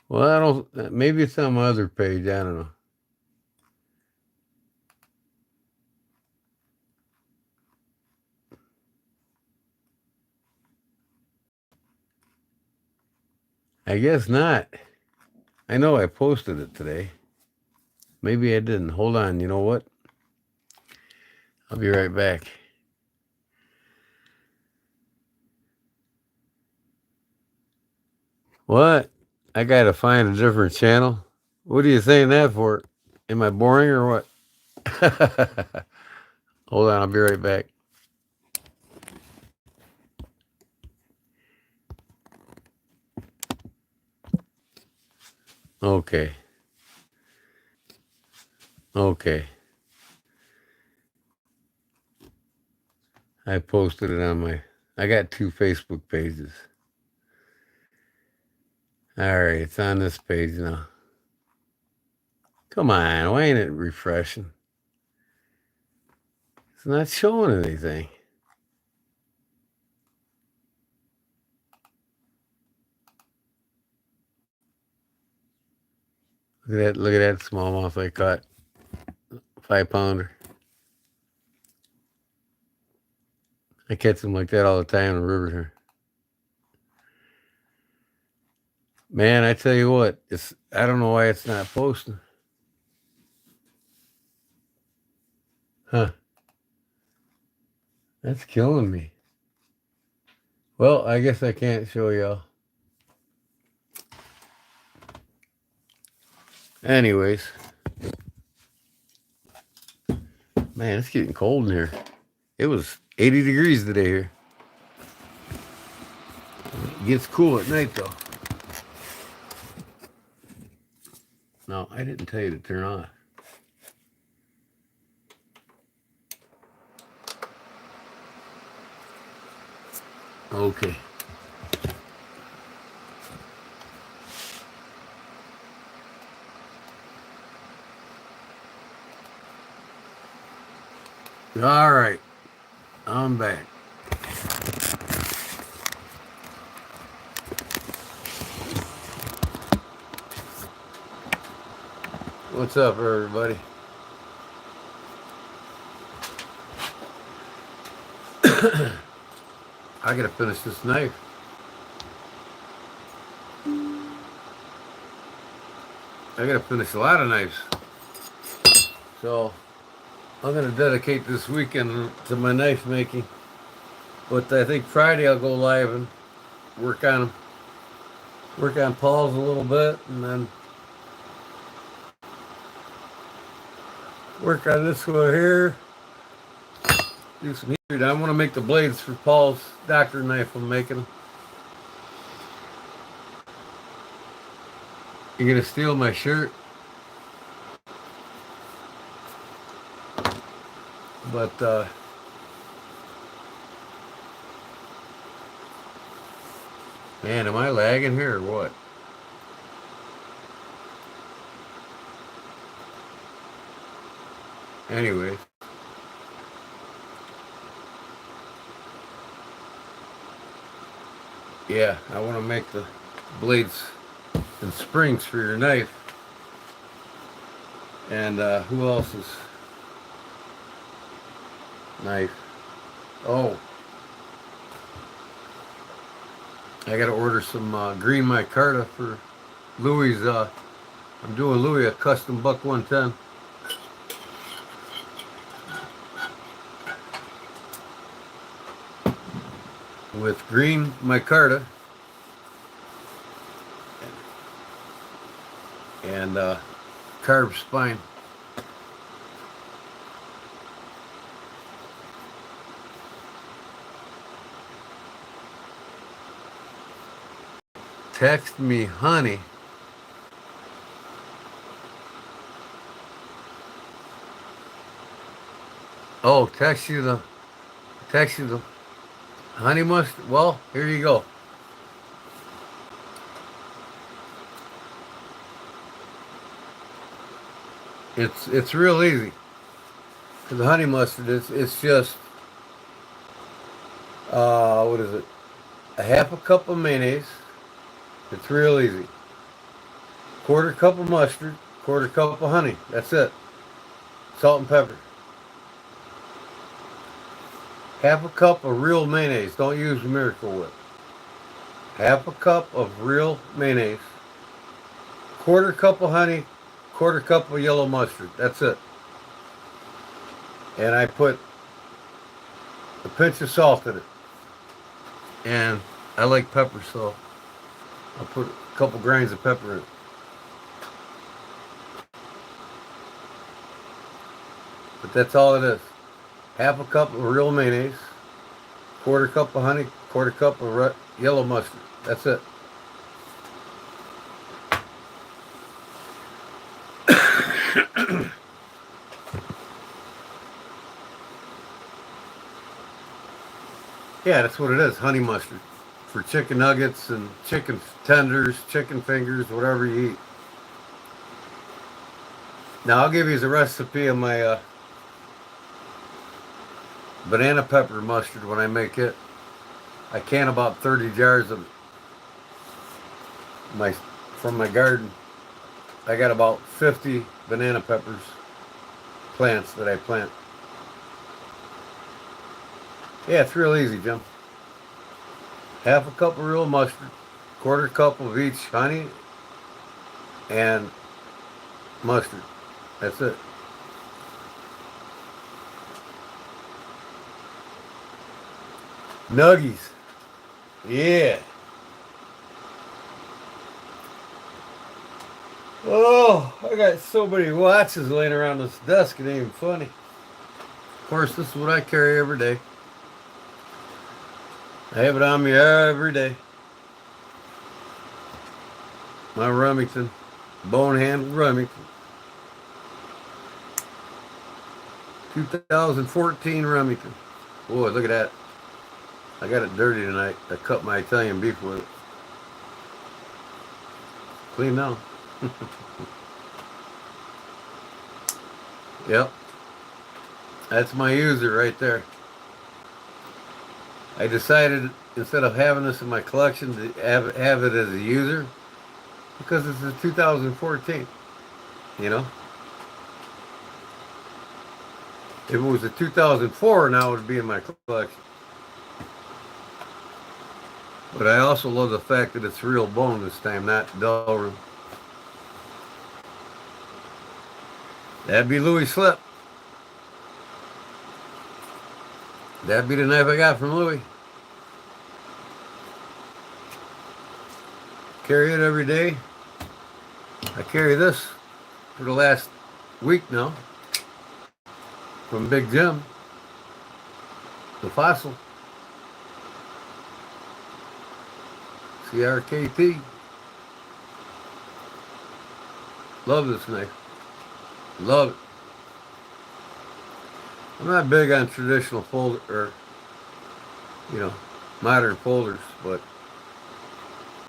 Well, I don't, maybe it's on my other page. I don't know. I guess not. I know I posted it today. Maybe I didn't. Hold on. You know what? I'll be right back. What? I gotta find a different channel? What are you saying that for? Am I boring or what? Hold on. I'll be right back. Okay. Okay. I posted it on I got 2 Facebook pages. All right, it's on this page now. Come on, why ain't it refreshing? It's not showing anything. Look at that smallmouth I caught. 5-pounder. I catch them like that all the time in the river here. Man, I tell you what, I don't know why it's not posting. Huh. That's killing me. Well, I guess I can't show y'all. Anyways. Man, it's getting cold in here. It was 80 degrees today here. It gets cool at night, though. No, I didn't tell you to turn on. Okay. All right. I'm back. What's up, everybody? I gotta finish this knife. I gotta finish a lot of knives. So I'm gonna dedicate this weekend to my knife making. But I think Friday I'll go live and work on them. Work on Paul's a little bit, and then work on this one here. Do some heat. I want to make the blades for Paul's doctor knife I'm making. You gonna steal my shirt? But man, am I lagging here or what? Yeah, I want to make the blades and springs for your knife. And who else's knife? Oh, I got to order some green micarta for Louis. I'm doing Louis a custom buck 110. With green micarta and carved spine. Text me, honey. Oh, text you the honey mustard. Well, here you go. It's real easy. The honey mustard, it's just what is it? A half a cup of mayonnaise. It's real easy. Quarter cup of mustard, quarter cup of honey. That's it. Salt and pepper. Half a cup of real mayonnaise. Don't use Miracle Whip. Half a cup of real mayonnaise. Quarter cup of honey, quarter cup of yellow mustard. That's it. And I put a pinch of salt in it. And I like pepper, so I'll put a couple grains of pepper in it. But that's all it is. Half a cup of real mayonnaise, quarter cup of honey, quarter cup of yellow mustard. That's it. Yeah, that's what it is. Honey mustard for chicken nuggets and chicken tenders, chicken fingers, whatever you eat. Now I'll give you the recipe of my banana pepper mustard when I make it. I can about 30 jars of from my garden. I got about 50 banana peppers plants that I plant. Yeah, it's real easy, Jim. Half a cup of real mustard, quarter cup of each honey and mustard. That's it. Nuggies. Yeah. Oh, I got so many watches laying around this desk, it ain't even funny. Of course, this is what I carry every day. I have it on me every day. My Remington, bone-handled Remington. 2014 Remington. Boy, look at that. I got it dirty tonight. I cut my Italian beef with it. Clean now. Yep. That's my user right there. I decided instead of having this in my collection to have it as a user because it's a 2014. You know? If it was a 2004, now it would be in my collection. But I also love the fact that it's real bone this time, not dull room. That'd be Louis Slip. That'd be the knife I got from Louis. Carry it every day. I carry this for the last week now. From Big Jim. The Fossil. CRKT. Love this knife. Love it. I'm not big on traditional folder or, modern folders, but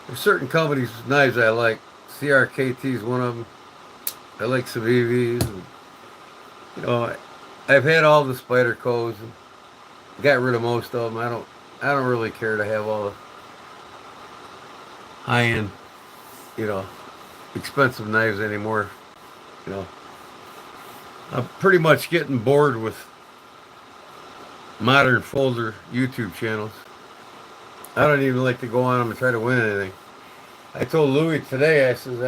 there's certain companies' knives I like. CRKT is one of them. I like some EVs. And, I've had all the Spydercos and got rid of most of them. I don't really care to have all high-end, you know, expensive knives anymore. You know, I'm pretty much getting bored with modern folder YouTube channels. I don't even like to go on them and try to win anything. I told Louis today, I says,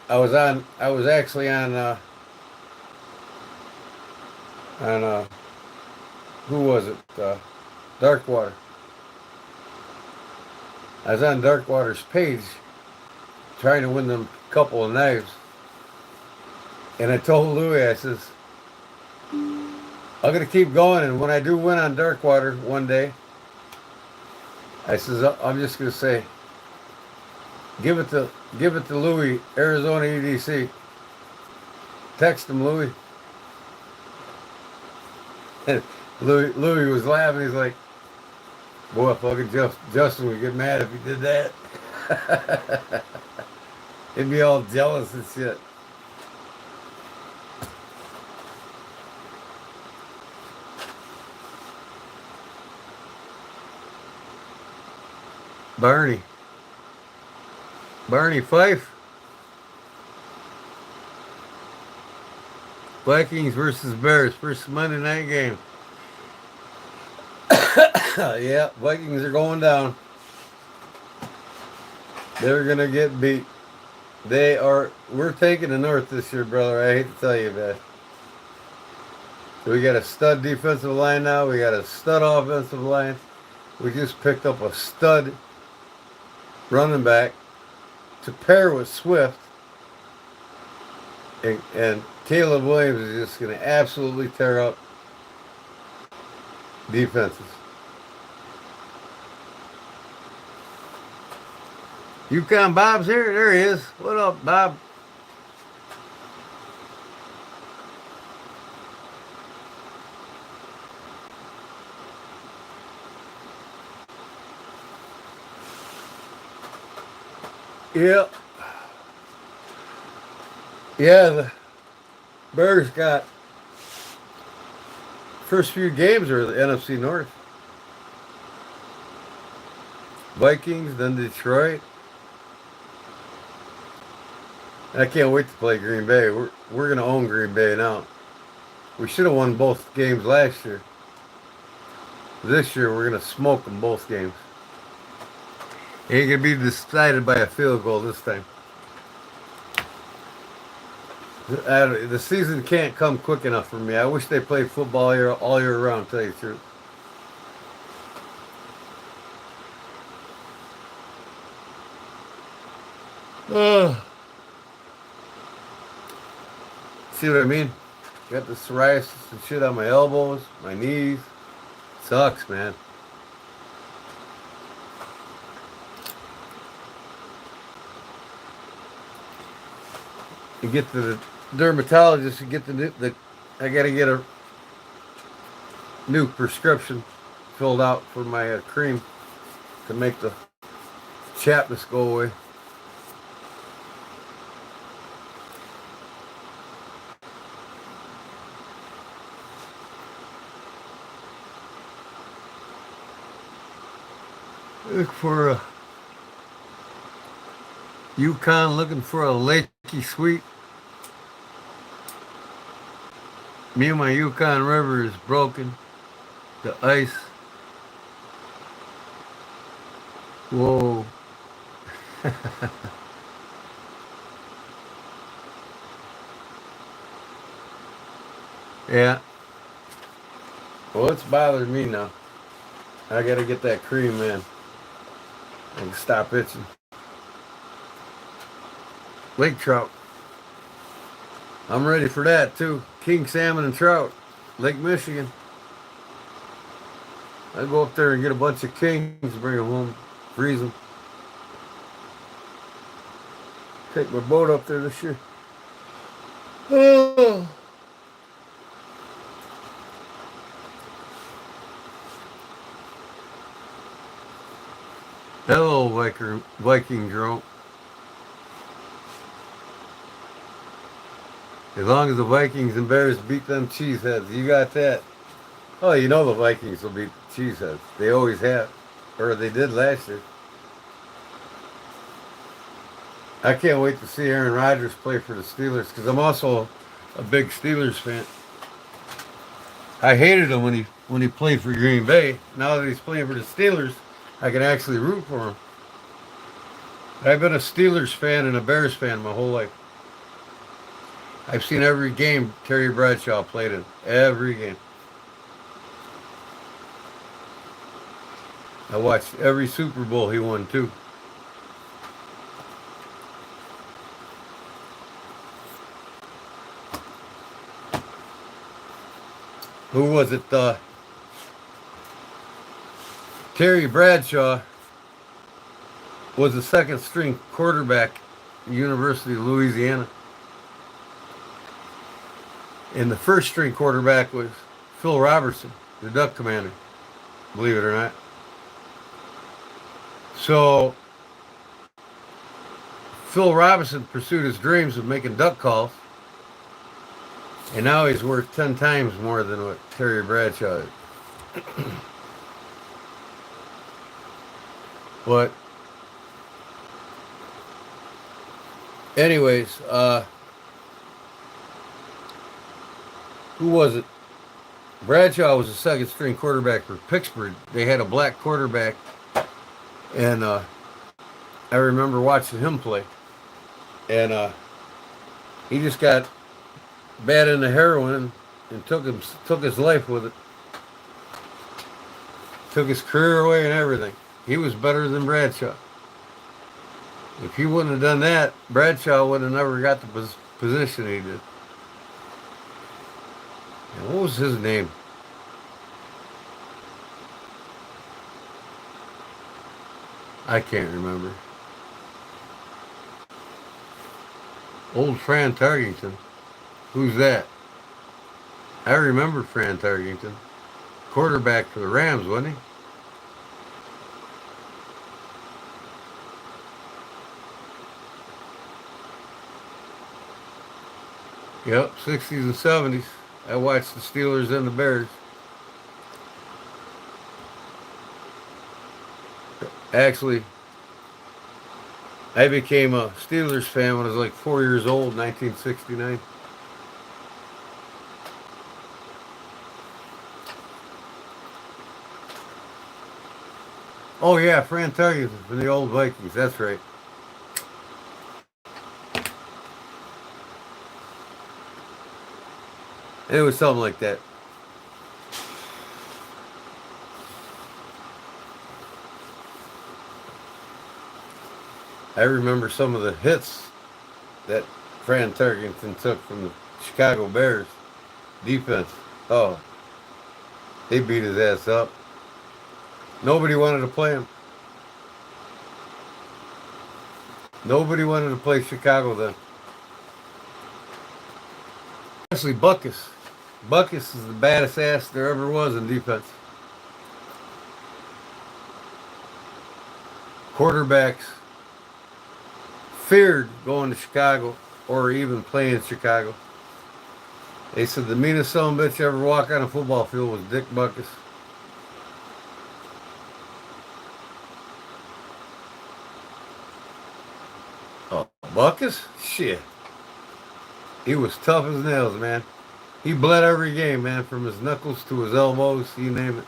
I was actually on who was it? Darkwater. I was on Darkwater's page trying to win them couple of knives. And I told Louis, I says, I'm going to keep going. And when I do win on Darkwater one day, I says, I'm just going to say, give it to Louis, Arizona EDC. Text him, Louis. And Louis was laughing. He's like, boy, fucking Justin would get mad if he did that. He'd be all jealous and shit. Barney Fife. Vikings versus Bears, first Monday night game. Yeah, Vikings are going down. They're gonna get beat. We're taking the North this year, brother. I hate to tell you that. We got a stud defensive line now. We got a stud offensive line. We just picked up a stud running back to pair with Swift. And Caleb Williams is just going to absolutely tear up defenses. UConn Bob's here. There he is. What up, Bob? Yep. Yeah, the Bears got first few games are the NFC North. Vikings, then Detroit. I can't wait to play Green Bay. We're gonna own Green Bay now. We should have won both games last year. This year we're gonna smoke them both games. It ain't gonna be decided by a field goal this time. The season can't come quick enough for me. I wish they played football all year round, to tell you the truth. See what I mean? Got the psoriasis and shit on my elbows, my knees. Sucks, man. You get to the dermatologist, you get I gotta get a new prescription filled out for my cream to make the chappedness go away. Look for a UConn, looking for a lakey sweet. Me and my Yukon River is broken. The ice. Whoa. Yeah. Well, it's bothering me now. I gotta get that cream, man. I can stop itching. Lake trout. I'm ready for that too. King salmon and trout. Lake Michigan. I go up there and get a bunch of kings, bring them home, freeze them. Take my boat up there this year. Oh. Hello, Viking drone. As long as the Vikings and Bears beat them cheeseheads, you got that. Oh, you know the Vikings will beat the cheeseheads. They always have. Or they did last year. I can't wait to see Aaron Rodgers play for the Steelers because I'm also a big Steelers fan. I hated him when he played for Green Bay. Now that he's playing for the Steelers, I can actually root for him. I've been a Steelers fan and a Bears fan my whole life. I've seen every game Terry Bradshaw played in. Every game. I watched every Super Bowl he won too. Who was it? Terry Bradshaw was the second string quarterback at the University of Louisiana. And the first string quarterback was Phil Robertson, the Duck Commander, believe it or not. So Phil Robinson pursued his dreams of making duck calls, and now he's worth 10 times more than what Terry Bradshaw is. But anyways, who was it? Bradshaw was the second string quarterback for Pittsburgh. They had a black quarterback, and I remember watching him play. And he just got bad into heroin and took his life with it. Took his career away and everything. He was better than Bradshaw. If he wouldn't have done that, Bradshaw would have never got the position he did. And what was his name? I can't remember. Old Fran Tarkington. Who's that? I remember Fran Tarkington. Quarterback for the Rams, wasn't he? Yep, 60s and 70s. I watched the Steelers and the Bears. Actually, I became a Steelers fan when I was like 4 years old, 1969. Oh yeah, Fran Tarkington from the old Vikings, that's right. It was something like that. I remember some of the hits that Fran Tarkington took from the Chicago Bears defense. Oh, they beat his ass up. Nobody wanted to play him. Nobody wanted to play Chicago then. Especially Buckus. Buckus is the baddest ass there ever was in defense. Quarterbacks feared going to Chicago or even playing in Chicago. They said the meanest son of a bitch ever walk on a football field was Dick Buckus. Oh, Buckus? Shit. He was tough as nails, man. He bled every game, man, from his knuckles to his elbows, you name it.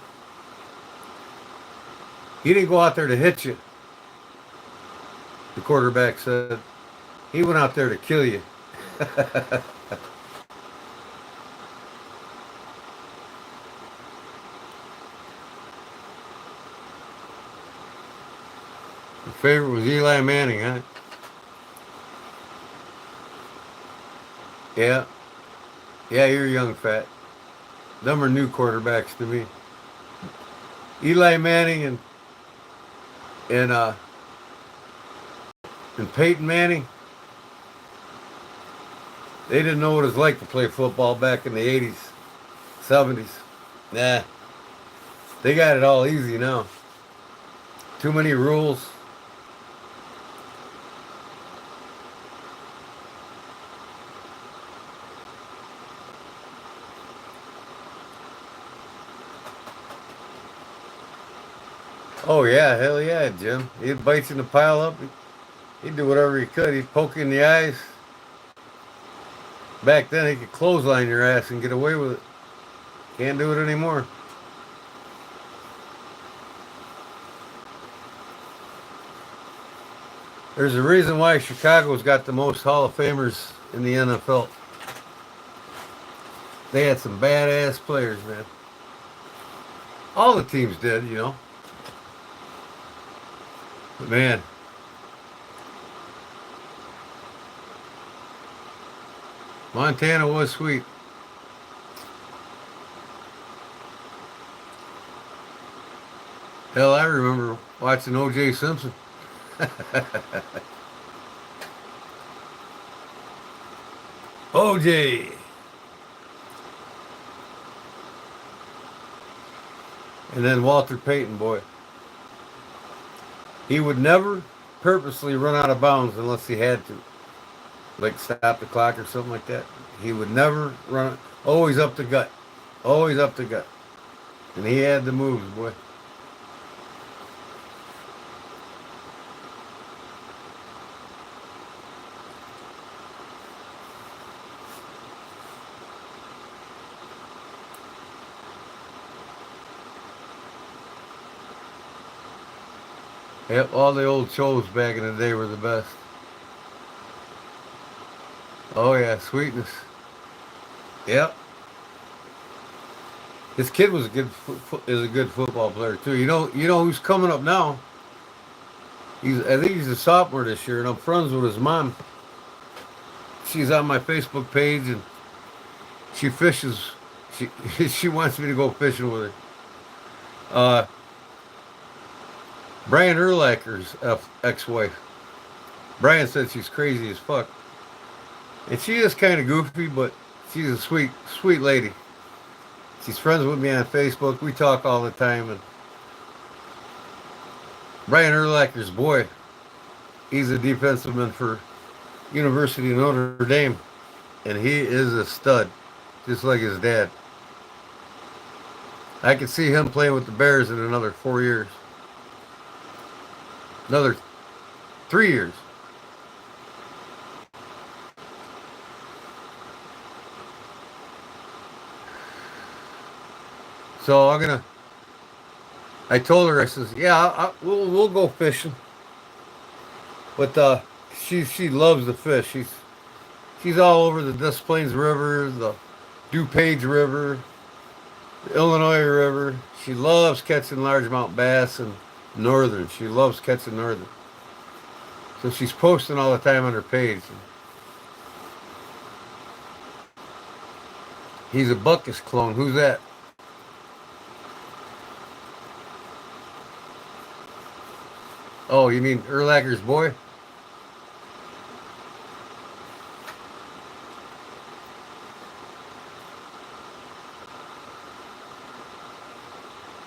He didn't go out there to hit you, the quarterback said. He went out there to kill you. My favorite was Eli Manning, huh? Yeah. Yeah, you're young, fat. Them are new quarterbacks to me. Eli Manning and Peyton Manning. They didn't know what it was like to play football back in the 80s, 70s. Nah. They got it all easy now. Too many rules. Oh yeah, hell yeah, Jim. He'd bite you in the pile up. He'd do whatever he could. He'd poke you in the eyes. Back then, he could clothesline your ass and get away with it. Can't do it anymore. There's a reason why Chicago's got the most Hall of Famers in the NFL. They had some badass players, man. All the teams did, you know. But man, Montana was sweet. Hell, I remember watching O.J. Simpson. O.J. And then Walter Payton, boy. He would never purposely run out of bounds unless he had to. Like stop the clock or something like that. He would never run. Always up the gut. Always up the gut. And he had the moves, boy. Yep, all the old shows back in the day were the best. Oh yeah, Sweetness. Yep. This kid was a good football player too. You know who's coming up now? I think he's a sophomore this year, and I'm friends with his mom. She's on my Facebook page, and she fishes. She wants me to go fishing with her. Brian Urlacher's ex-wife. Brian said she's crazy as fuck. And she is kind of goofy, but she's a sweet, sweet lady. She's friends with me on Facebook. We talk all the time. And Brian Urlacher's boy, he's a defensive for University of Notre Dame. And he is a stud, just like his dad. I could see him playing with the Bears in another 4 years. Another 3 years. So I told her, I says, yeah, we'll go fishing. But she loves the fish. She's all over the Des Plaines River, the DuPage River, the Illinois River. She loves catching largemouth bass and northern. She loves catching northern. So she's posting all the time on her page. He's a Buckus clone. Who's that? Oh, you mean Urlacher's boy?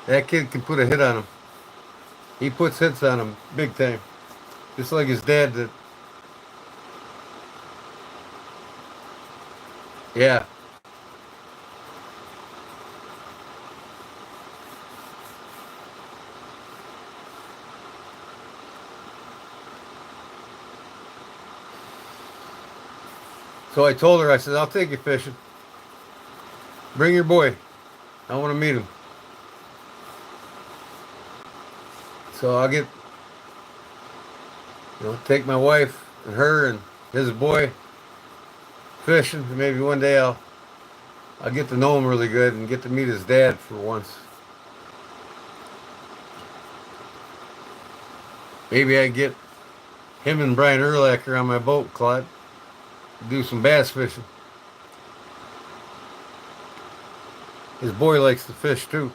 That kid can put a hit on him. He puts hits on him big time. Just like his dad did. Yeah. So I told her, I said, I'll take you fishing. Bring your boy. I want to meet him. So I'll take my wife and her and his boy fishing. And maybe one day I'll get to know him really good and get to meet his dad for once. Maybe I get him and Brian Urlacher on my boat, Claude. Do some bass fishing. His boy likes to fish too.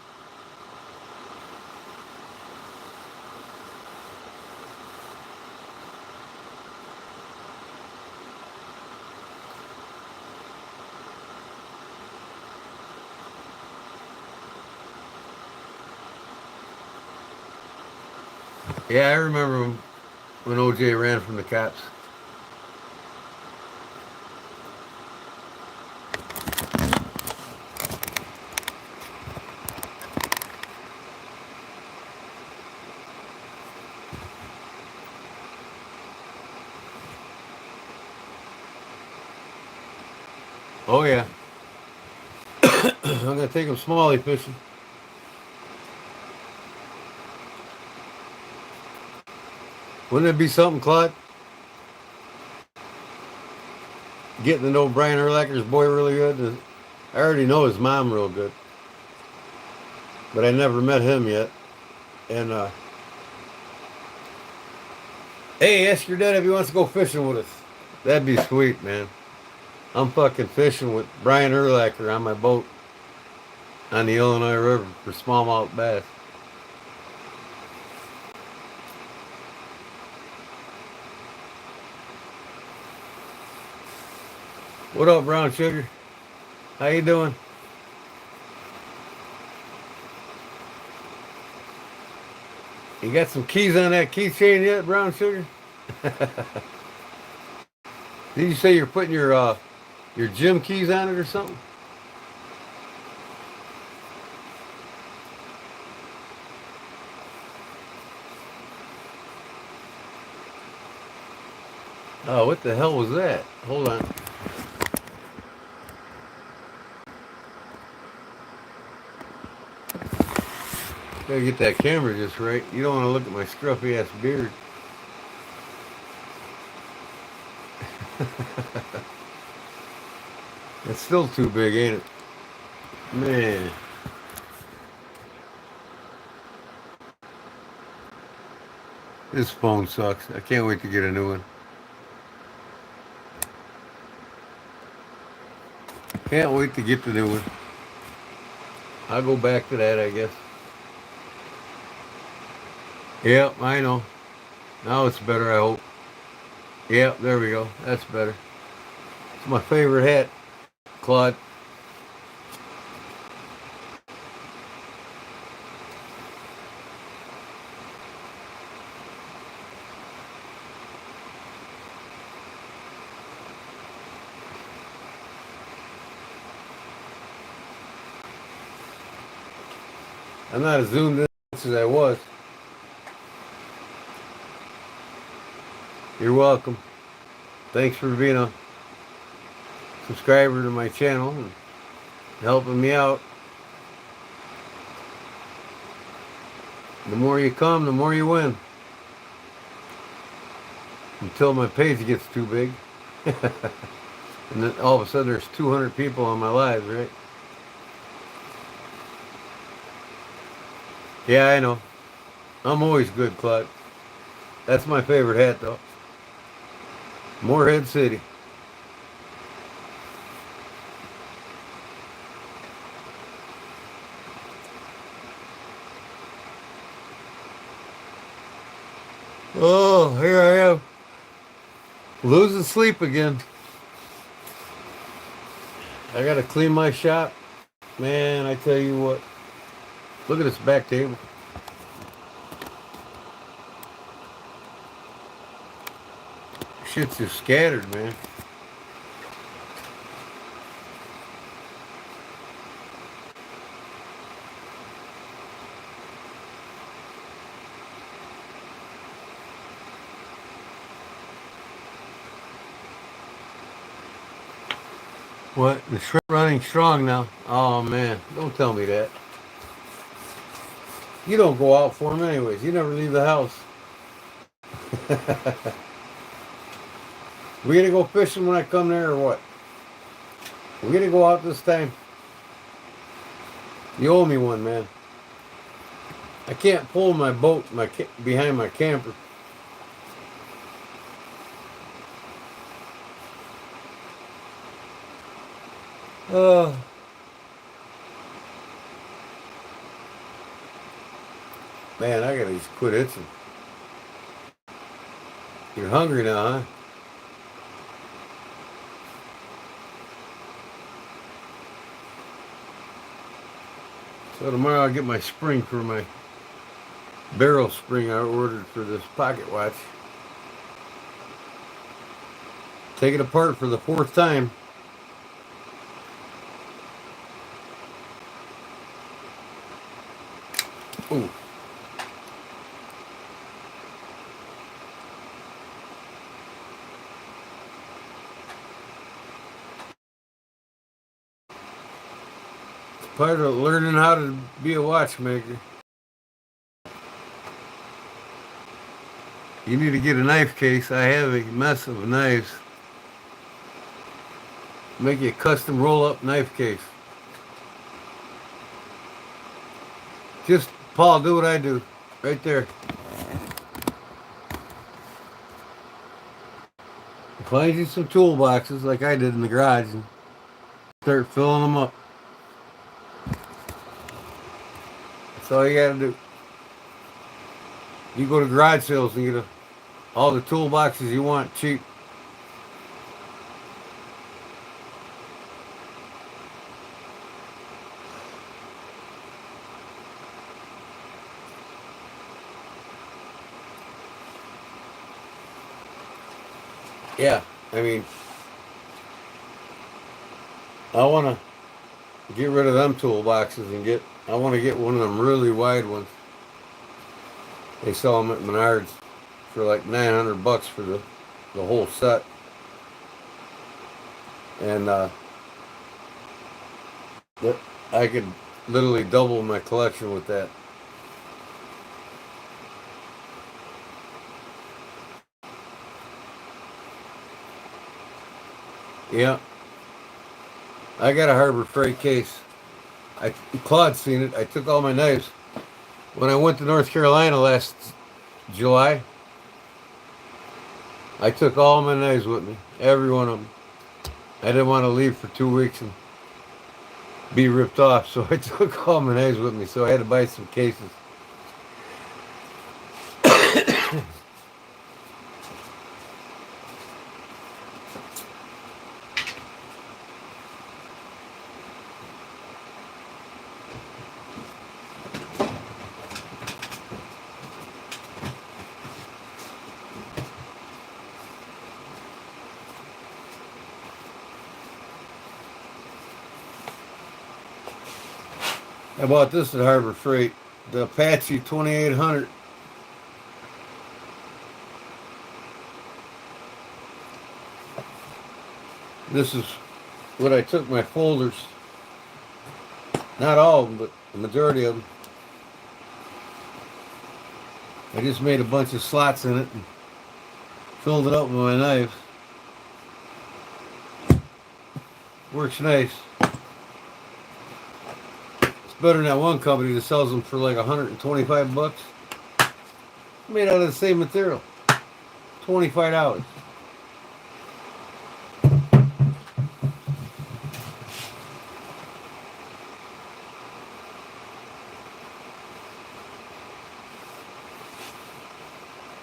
Yeah, I remember when OJ ran from the cops. Oh yeah. I'm gonna take him smallie fishing. Wouldn't it be something, Claude? Getting to know Brian Urlacher's boy really good. I already know his mom real good, but I never met him yet. And hey, ask your dad if he wants to go fishing with us. That'd be sweet, man. I'm fucking fishing with Brian Urlacher on my boat on the Illinois River for smallmouth bass. What up, Brown Sugar? How you doing? You got some keys on that keychain yet, Brown Sugar? Did you say you're putting your gym keys on it or something? Oh, what the hell was that? Hold on. Gotta get that camera just right. You don't want to look at my scruffy ass beard. It's still too big, ain't it? Man. This phone sucks. I can't wait to get a new one. Can't wait to get the new one. I'll go back to that, I guess. Yep, I know. Now it's better, I hope. Yep, there we go. That's better. It's my favorite hat, Claude. I'm not as zoomed in as I was. You're welcome. Thanks for being a subscriber to my channel and helping me out. The more you come, the more you win. Until my page gets too big. And then all of a sudden there's 200 people on my live, right? Yeah, I know. I'm always good, Claude. That's my favorite hat, though. Morehead City. Oh, here I am. Losing sleep again. I gotta clean my shop. Man, I tell you what. Look at this back table. Shit's just scattered, man. What? The shrimp running strong now. Oh, man. Don't tell me that. You don't go out for them anyways. You never leave the house. We gonna go fishing when I come there or what? We gonna go out this time? You owe me one, man. I can't pull my boat behind my camper. Uh, Man, I gotta just quit itching. You're hungry now, huh? So tomorrow I'll get my spring for my barrel spring I ordered for this pocket watch. Take it apart for the 4th time. Ooh. Part of learning how to be a watchmaker. You need to get a knife case. I have a mess of knives. Make you a custom roll-up knife case. Just, Paul, do what I do. Right there. Find you some toolboxes like I did in the garage and start filling them up. That's all you gotta do. You go to garage sales and get all the toolboxes you want cheap. Yeah, I mean, I want to get rid of them toolboxes and I want to get one of them really wide ones. They sell them at Menards for like $900 for the whole set. And I could literally double my collection with that. Yeah. I got a Harbor Freight case. Claude's seen it. I took all my knives. When I went to North Carolina last July, I took all my knives with me. Every one of them. I didn't want to leave for 2 weeks and be ripped off, so I took all my knives with me, so I had to buy some cases. I bought this at Harbor Freight, the Apache 2800. This is what I took my folders, not all of them, but the majority of them. I just made a bunch of slots in it and filled it up with my knives. Works nice. Better than that one company that sells them for like $125. Made out of the same material. $25.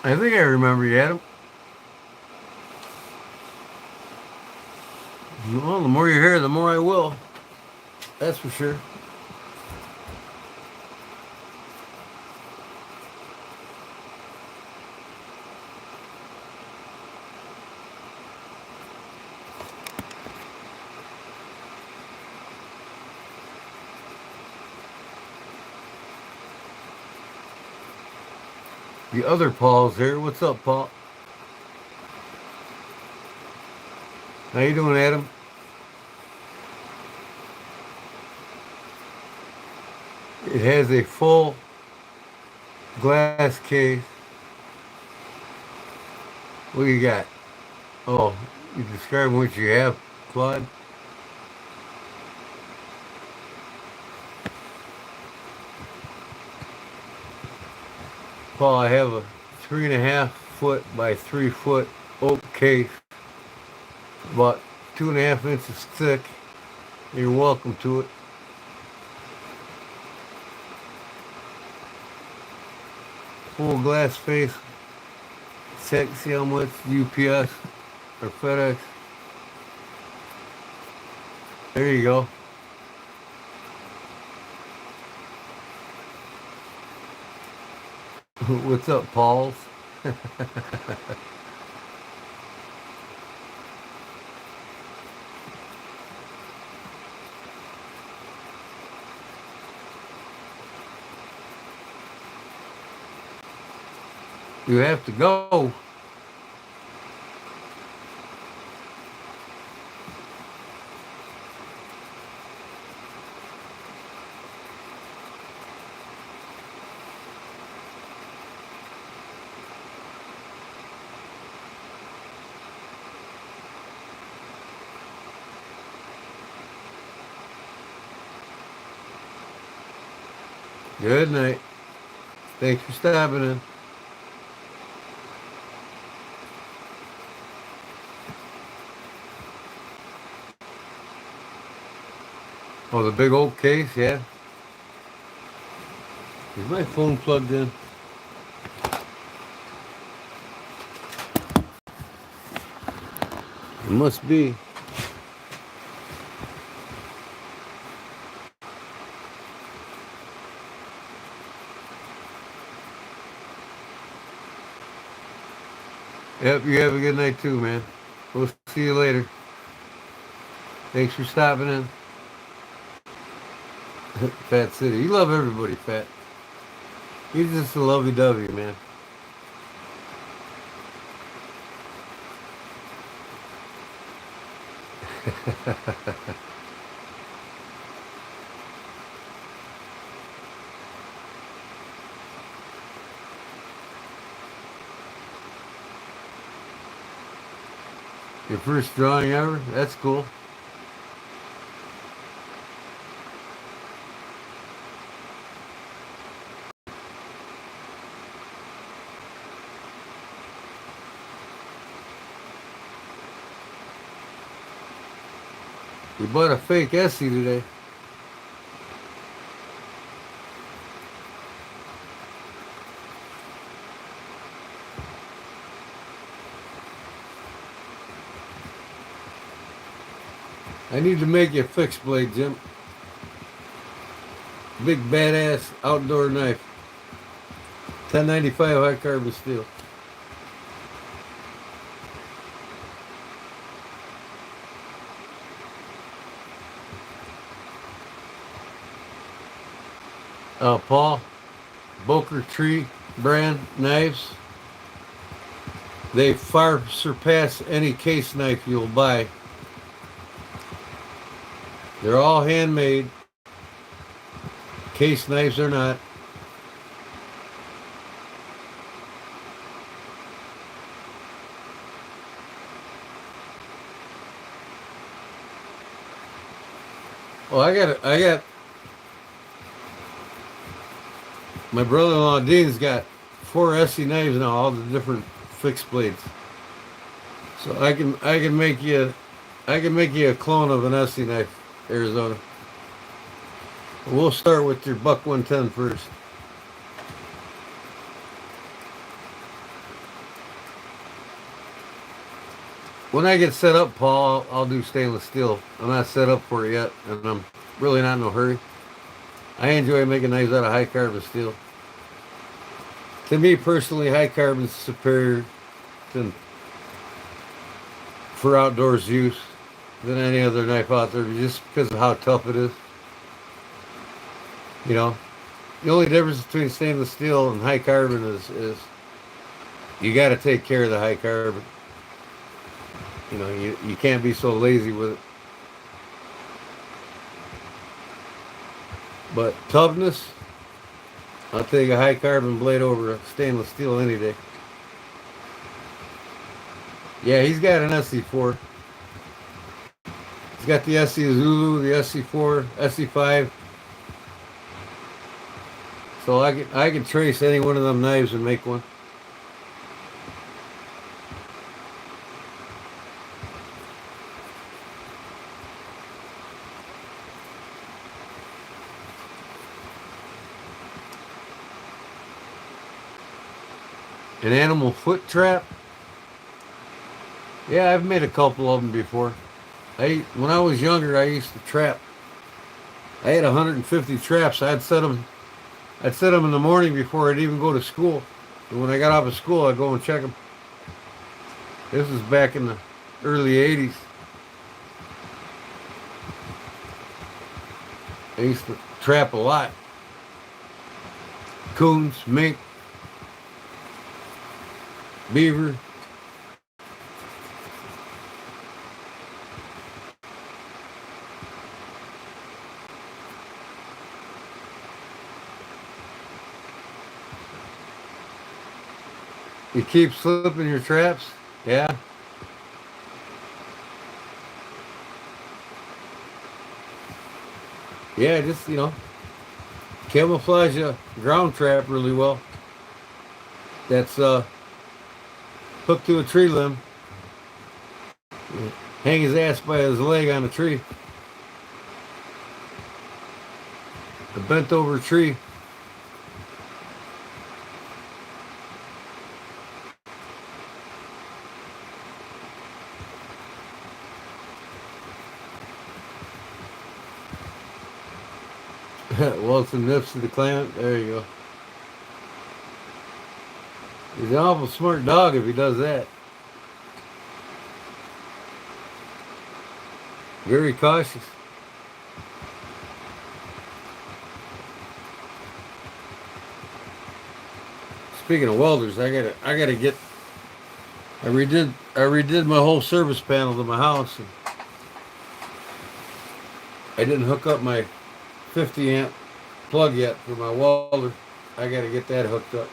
I think I remember you, Adam. Well, the more you're here, the more I will. That's for sure. The other Paul's here. What's up, Paul? How you doing, Adam? It has a full glass case. What do you got? Oh, you describe what you have, Claude? Paul, I have a 3.5 foot by 3 foot oak case, about 2.5 inches thick. You're welcome to it. Full glass face. Check, see how much UPS or FedEx. There you go. What's up, Pauls? You have to go. Good night. Thanks for stopping in. Oh, the big old case, yeah. Is my phone plugged in? It must be. Yep, you have a good night too, man. We'll see you later. Thanks for stopping in. Fat City. You love everybody, Fat. He's just a lovey-dovey, man. Your first drawing ever? That's cool. We bought a fake Essie today. I need to make you a fixed blade, Jim. Big badass outdoor knife. 1095 high carbon steel. Paul, Boker Tree brand knives. They far surpass any case knife you'll buy. They're all handmade. Case knives are not. Oh, I got my brother-in-law Dean's got 4 Essie knives now, all the different fixed blades. So I can make you a clone of an Essie knife, Arizona. We'll start with your buck 110 first. When I get set up, Paul, I'll do stainless steel. I'm not set up for it yet, and I'm really not in a hurry. I enjoy making knives out of high carbon steel. To me personally, high carbon is superior than for outdoors use than any other knife out there, just because of how tough it is. You know, the only difference between stainless steel and high carbon is you got to take care of the high carbon. You know, you can't be so lazy with it. But toughness, I'll take a high carbon blade over a stainless steel any day. Yeah, he's got an SC4. He's got the SC Zulu, the SC4, SC5. So I can trace any one of them knives and make one. An animal foot trap? Yeah, I've made a couple of them before. When I was younger, I used to trap. I had 150 traps. I'd set them in the morning before I'd even go to school. And when I got off of school, I'd go and check them. This was back in the early 80s. I used to trap a lot. Coons, mink, beaver. You keep slipping your traps? Yeah. Yeah, just, camouflage a ground trap really well. That's hooked to a tree limb. Hang his ass by his leg on a tree. A bent over tree. Wilson nips to the clan. There you go. He's an awful smart dog if he does that. Very cautious. Speaking of welders, I gotta get. I redid my whole service panel to my house. And I didn't hook up my 50 amp plug yet for my welder. I gotta get that hooked up.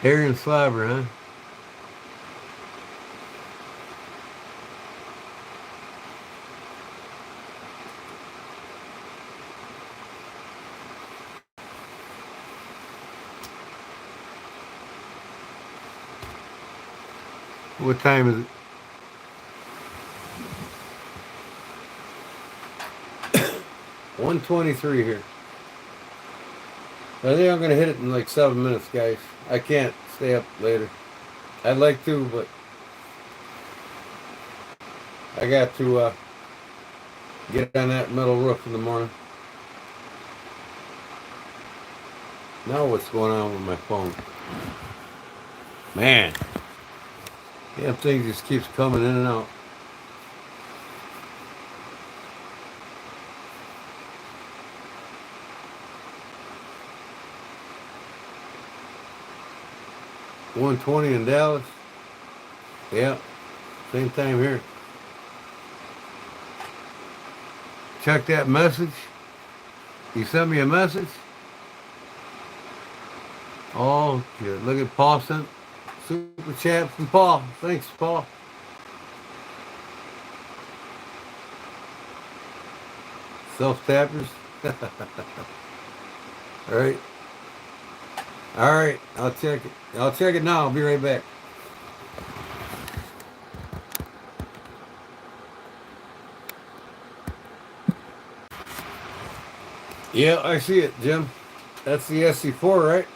Hair and slobber, huh? What time is it? 1:23 here. I think I'm gonna hit it in like 7 minutes, guys. I can't stay up later. I'd like to, but I got to get on that metal roof in the morning. Now what's going on with my phone? Man. Damn thing just keeps coming in and out. $120 in Dallas. Yeah, same time here. Check that message. You sent me a message. Oh, good. Look at Paul sent super chat from Paul. Thanks, Paul. Self-tappers. All right. All right. I'll check it. I'll check it now. I'll be right back. Yeah, I see it, Jim. That's the SC4, right?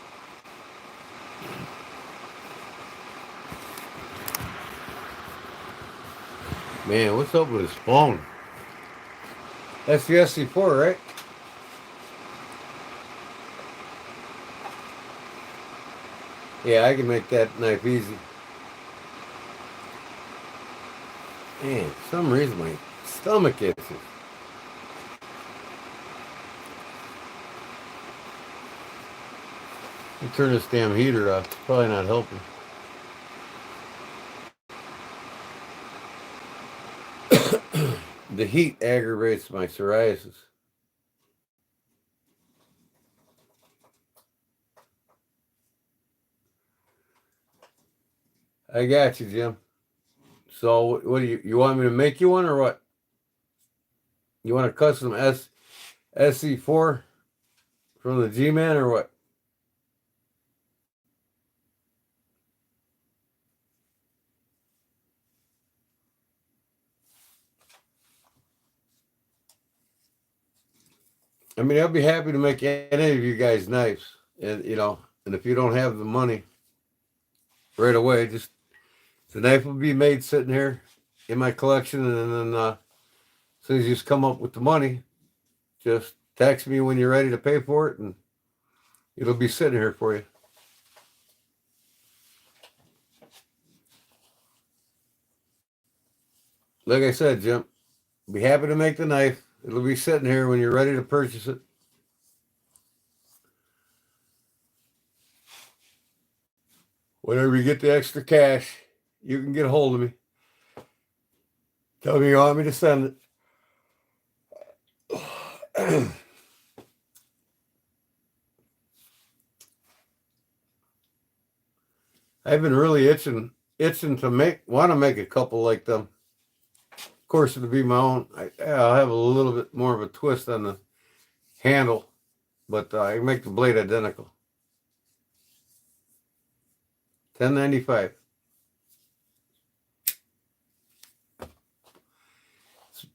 Man, what's up with his phone? That's the SC4, right? Yeah, I can make that knife easy. Man, for some reason my stomach itches. Let me turn this damn heater off. It's probably not helping. The heat aggravates my psoriasis. I got you, Jim. So what do you want me to make you one or what? You want a custom SC4 from the G-Man or what? I mean, I'll be happy to make any of you guys knives. And, and if you don't have the money right away, just the knife will be made sitting here in my collection. And then as soon as you just come up with the money, just text me when you're ready to pay for it. And it'll be sitting here for you. Like I said, Jim, be happy to make the knife. It'll be sitting here when you're ready to purchase it. Whenever you get the extra cash, you can get a hold of me. Tell me you want me to send it. I've been really itching to want to make a couple like them. Of course, it'll be my own. I'll have a little bit more of a twist on the handle, but I make the blade identical. $10.95.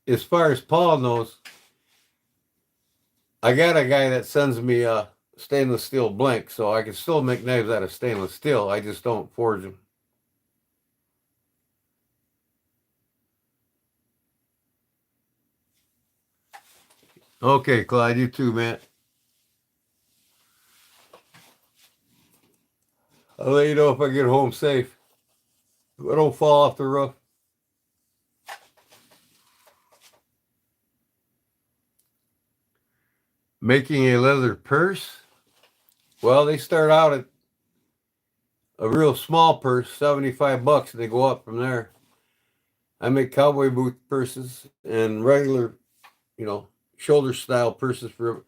As far as Paul knows, I got a guy that sends me stainless steel blank, so I can still make knives out of stainless steel. I just don't forge them. Okay, Clyde, you too, man. I'll let you know if I get home safe. If I don't fall off the roof. Making a leather purse? Well, they start out at a real small purse, $75, and they go up from there. I make cowboy boot purses and regular, shoulder style purses for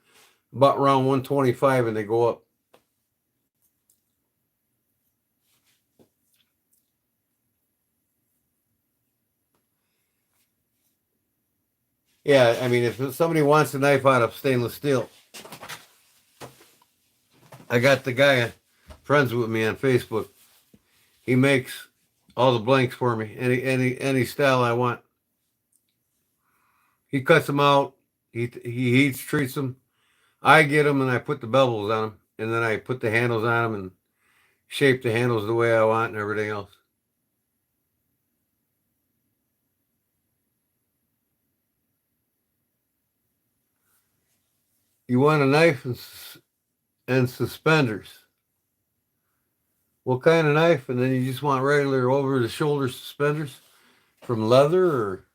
about around 125, and they go up. Yeah, I mean, if somebody wants a knife out of stainless steel, I got the guy friends with me on Facebook. He makes all the blanks for me, any style I want. He cuts them out. He heats, treats them. I get them and I put the bevels on them, and then I put the handles on them and shape the handles the way I want and everything else. You want a knife and suspenders. What kind of knife? And then you just want regular over the shoulder suspenders from leather or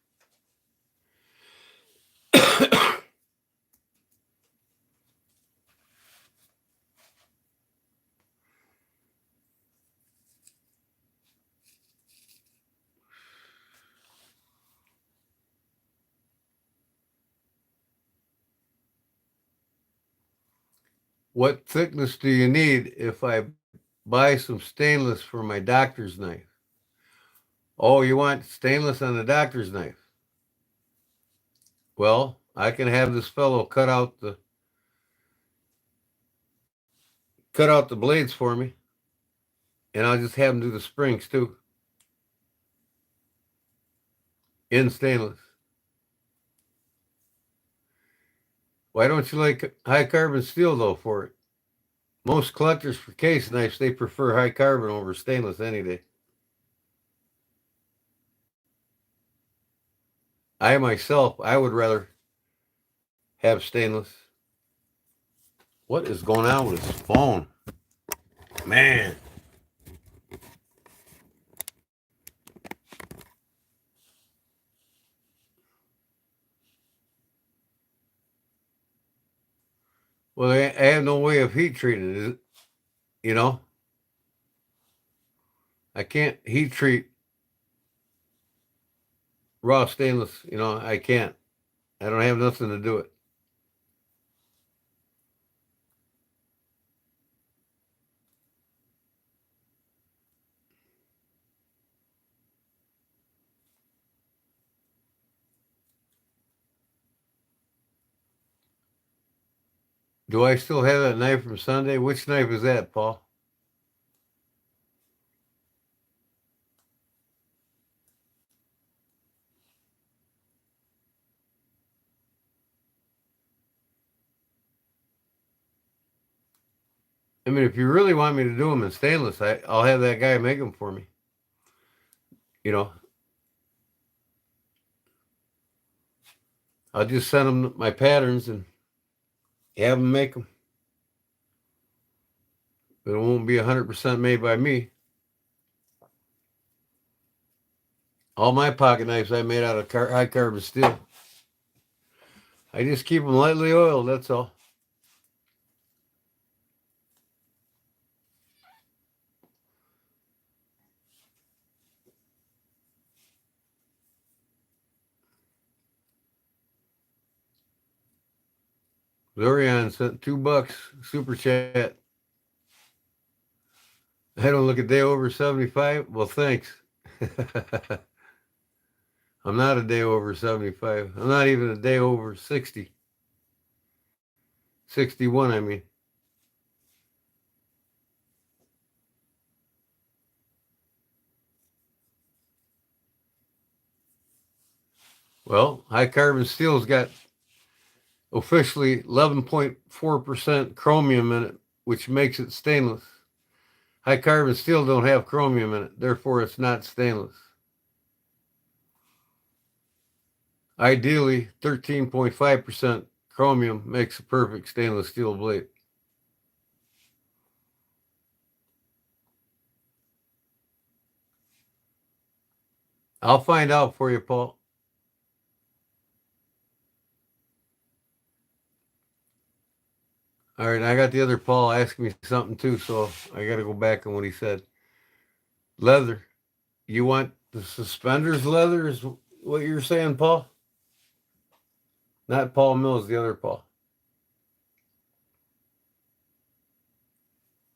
what thickness do you need if I buy some stainless for my doctor's knife? Oh, you want stainless on the doctor's knife? Well, I can have this fellow cut out the blades for me, and I'll just have him do the springs too in stainless. Why don't you like high carbon steel though for it? Most collectors for case knives, they prefer high carbon over stainless any day. I myself, I would rather have stainless. What is going on with his phone? Man. Well, I have no way of heat treating it, I can't heat treat raw stainless, I can't. I don't have nothing to do it. Do I still have that knife from Sunday? Which knife is that, Paul? I mean, if you really want me to do them in stainless, I'll have that guy make them for me. I'll just send him my patterns and have him make them. But it won't be 100% made by me. All my pocket knives I made out of high carbon steel. I just keep them lightly oiled, that's all. Zorian sent $2 super chat. I don't look a day over 75. Well, thanks. I'm not a day over 75. I'm not even a day over 60. 61, I mean. Well, high carbon steel's got officially 11.4% chromium in it, which makes it stainless. High carbon steel don't have chromium in it, therefore it's not stainless. Ideally, 13.5% chromium makes a perfect stainless steel blade. I'll find out for you, Paul. All right, I got the other Paul asking me something too, so I got to go back on what he said. Leather. You want the suspenders leather is what you're saying, Paul? Not Paul Mills, the other Paul.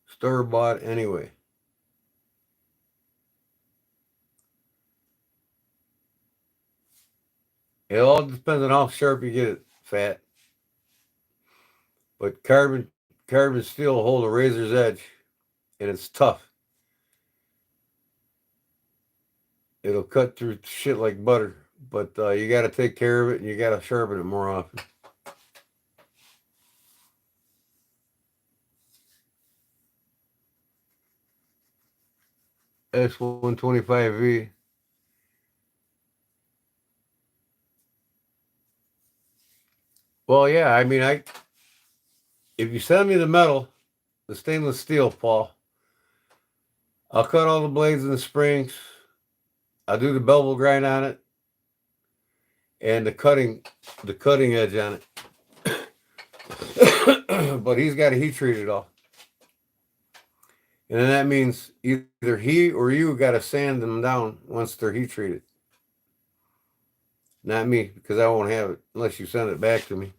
Store bought anyway. It all depends on how sharp you get it, fat. But carbon steel will hold a razor's edge, and it's tough. It'll cut through shit like butter, but you got to take care of it, and you got to sharpen it more often. S125V. Well, yeah, I mean, if you send me the metal, the stainless steel, Paul, I'll cut all the blades and the springs. I'll do the bevel grind on it and the cutting edge on it. But he's got to heat treat it all. And then that means either he or you got to sand them down once they're heat treated. Not me, because I won't have it unless you send it back to me.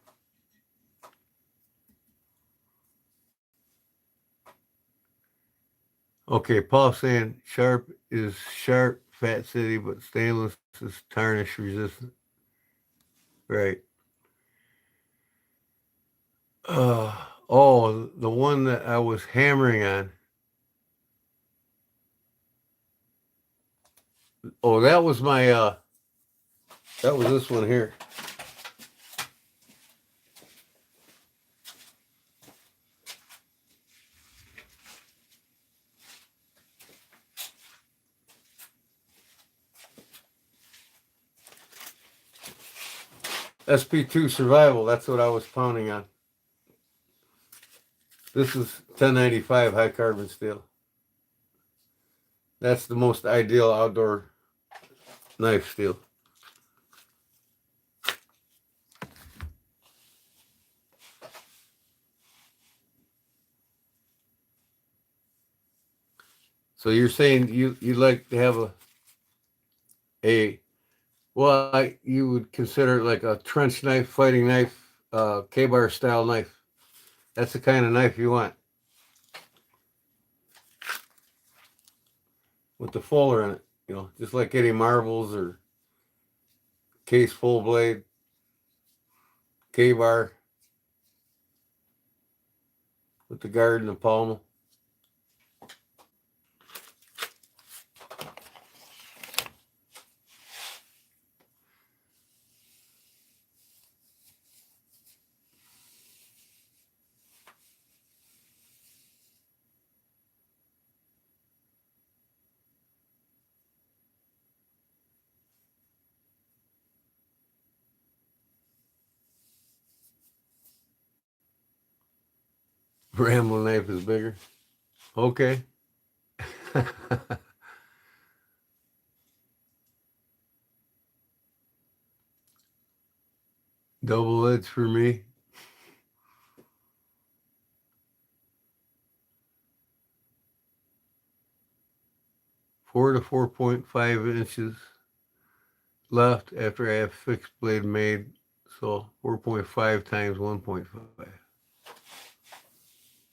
Okay, Paul saying sharp is sharp, Fat City, but stainless is tarnish resistant. Right. Oh, the one that I was hammering on. Oh, that was my that was this one here. SP2 Survival, that's what I was pounding on. This is 1095 high carbon steel. That's the most ideal outdoor knife steel. So you're saying you'd like to have you would consider it like a trench knife, fighting knife, K-bar style knife. That's the kind of knife you want. With the fuller in it, just like any marbles or case full blade, K-bar with the guard and the pommel. Rambo knife is bigger. Okay. Double edge for me. Four to 4.5 inches left after I have fixed blade made. So 4.5 times 1.5.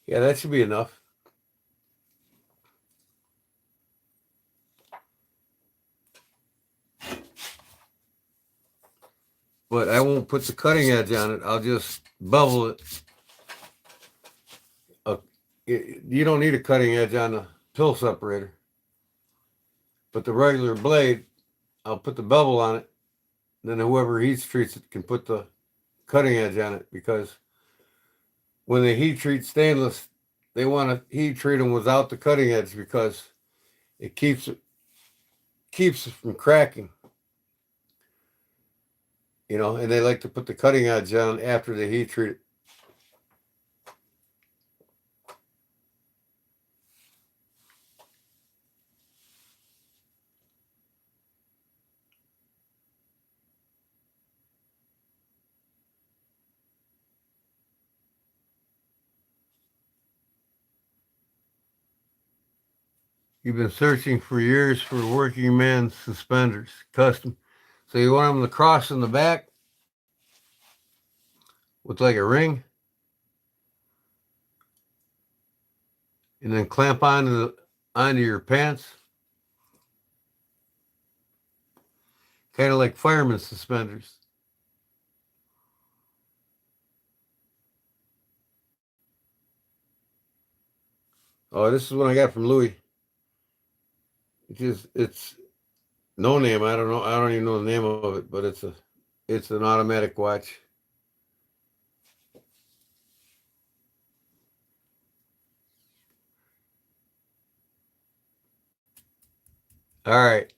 Yeah, that should be enough. but I won't put the cutting edge on it. I'll just bevel it. You don't need a cutting edge on the pill separator, but the regular blade, I'll put the bevel on it. Then whoever heat treats it can put the cutting edge on it, because when they heat treat stainless, they want to heat treat them without the cutting edge because it keeps it from cracking. You know, and they like to put the cutting edge on after they heat treat it. You've been searching for years for working men's suspenders, custom. So you want them to cross in the back with like a ring, and then clamp onto your pants, kind of like fireman suspenders. Oh, this is one I got from Louis. It's no name. I don't know. I don't even know the name of it, but it's an automatic watch. All right.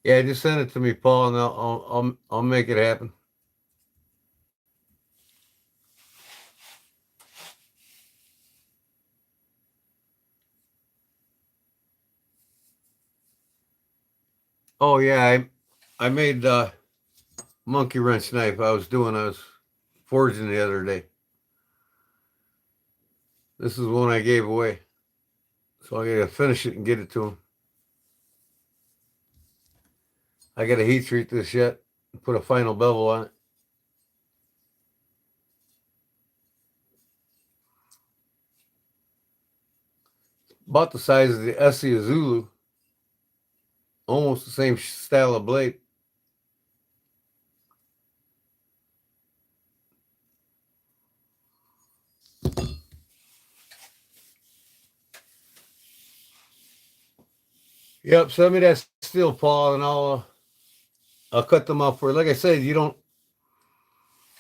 Yeah, just send it to me, Paul, and I'll make it happen. Oh yeah, I made monkey wrench knife. I was forging the other day. This is one I gave away, so I gotta finish it and get it to him. I gotta heat treat this yet and put a final bevel on it. About the size of the Essie Zulu. Almost the same style of blade. Yep, send me that steel, Paul, and I'll cut them up for you. Like I said, you don't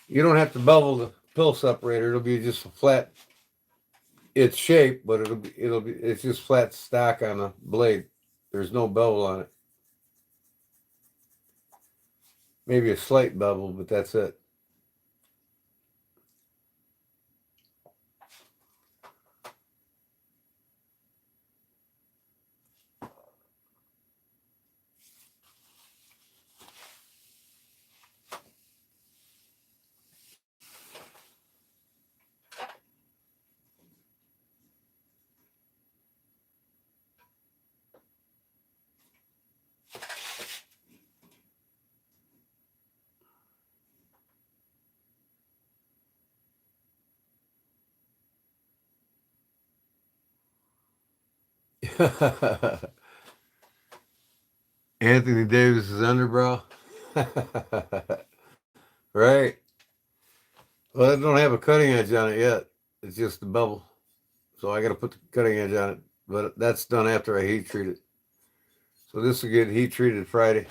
have to bevel the pill separator. It'll be just a flat. It's shaped, but it's just flat stock on the blade. There's no bevel on it. Maybe a slight bevel, but that's it. Anthony Davis's underbrow. Right. Well, I don't have a cutting edge on it yet. It's just the bevel. So I got to put the cutting edge on it. But that's done after I heat treat it. So this will get heat treated Friday.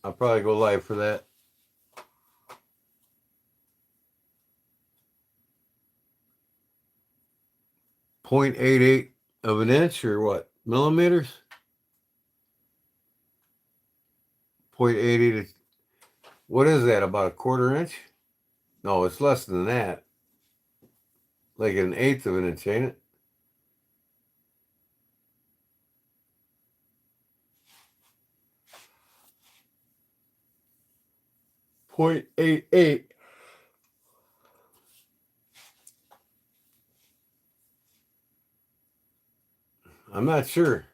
I'll probably go live for that. .88 of an inch or what? Millimeters? 0.88. What is that? About a quarter inch? No, it's less than that. Like an eighth of an inch, ain't it? .88. I'm not sure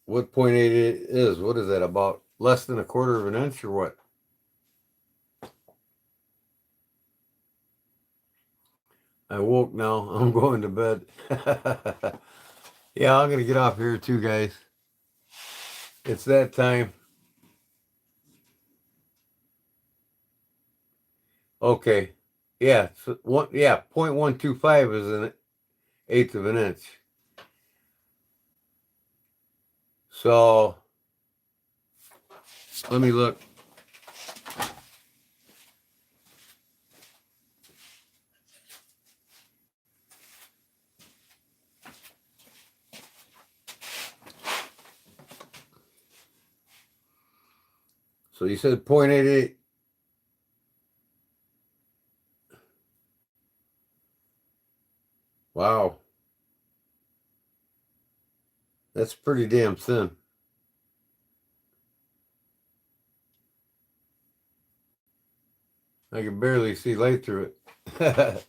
what .88 is. What is that? About less than a quarter of an inch or what? I woke now. I'm going to bed. Yeah, I'm going to get off here too, guys. It's that time. Okay. Yeah. So 0.125 is an eighth of an inch. So let me look. So you said 0.88. Wow. That's pretty damn thin. I can barely see light through it.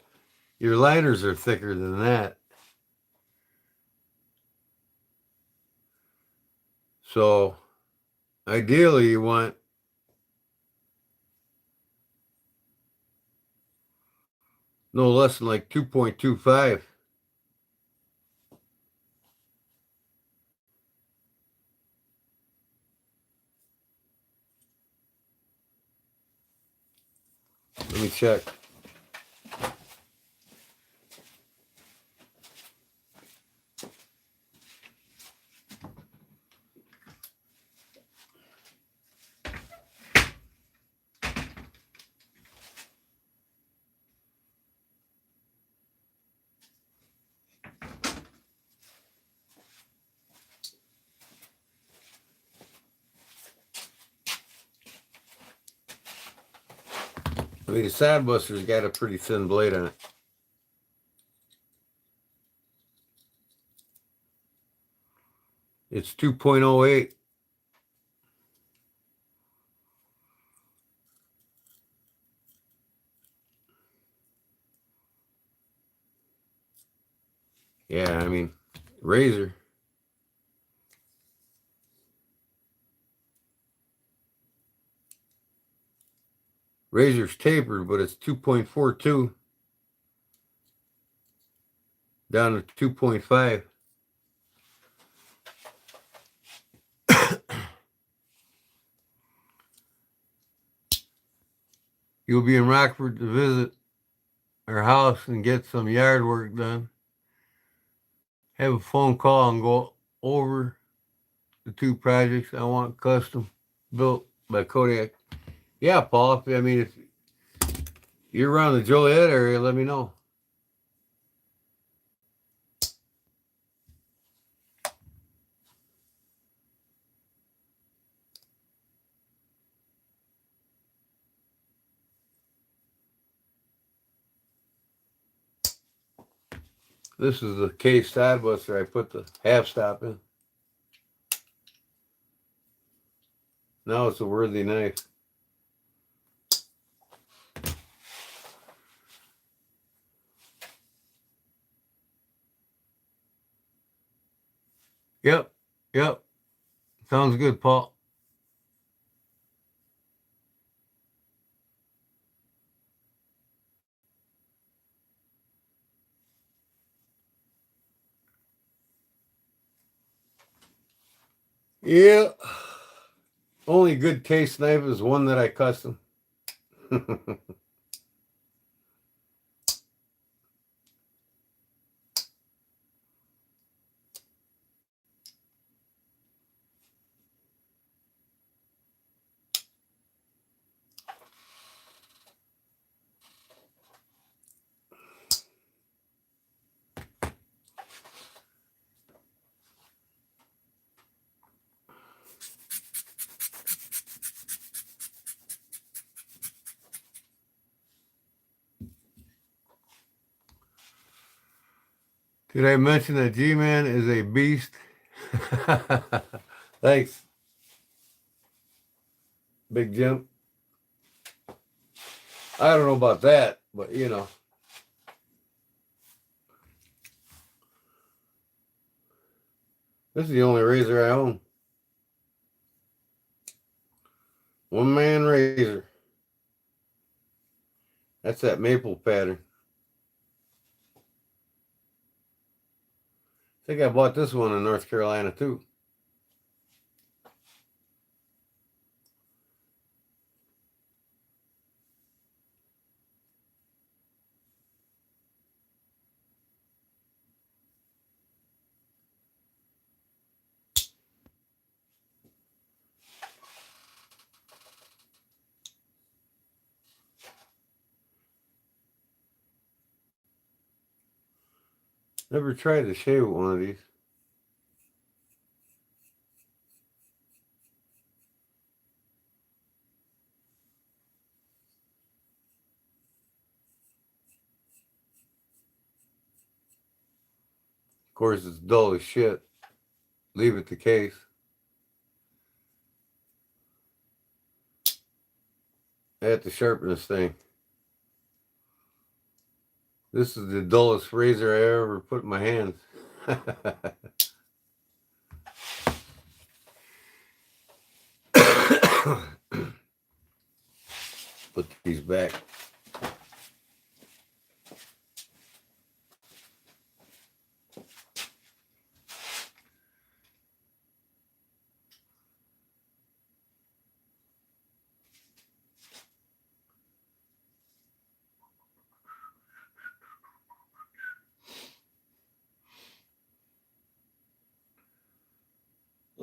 Your liners are thicker than that. So ideally you want no less than like 2.25. Let me check. I mean, the side buster's got a pretty thin blade on it. It's 2.08. Yeah, I mean, razor. Razor's tapered, but it's 2.42 down to 2.5. You'll be in Rockford to visit our house and get some yard work done. Have a phone call and go over the two projects I want custom built by Kodiak. Yeah, Paul. If you're around the Joliet area, let me know. This is the case side buster I put the half stop in. Now it's a worthy knife. Yep. Sounds good, Paul. Yeah. Only good case knife is one that I custom. Did I mention that G-Man is a beast? Thanks. Big Jim. I don't know about that, but you know. This is the only razor I own. One man razor. That's that maple pattern. I think I bought this one in North Carolina too. Never tried to shave with one of these. Of course, it's dull as shit. Leave it the case. I have to sharpen this thing. This is the dullest razor I ever put in my hands. Put these back.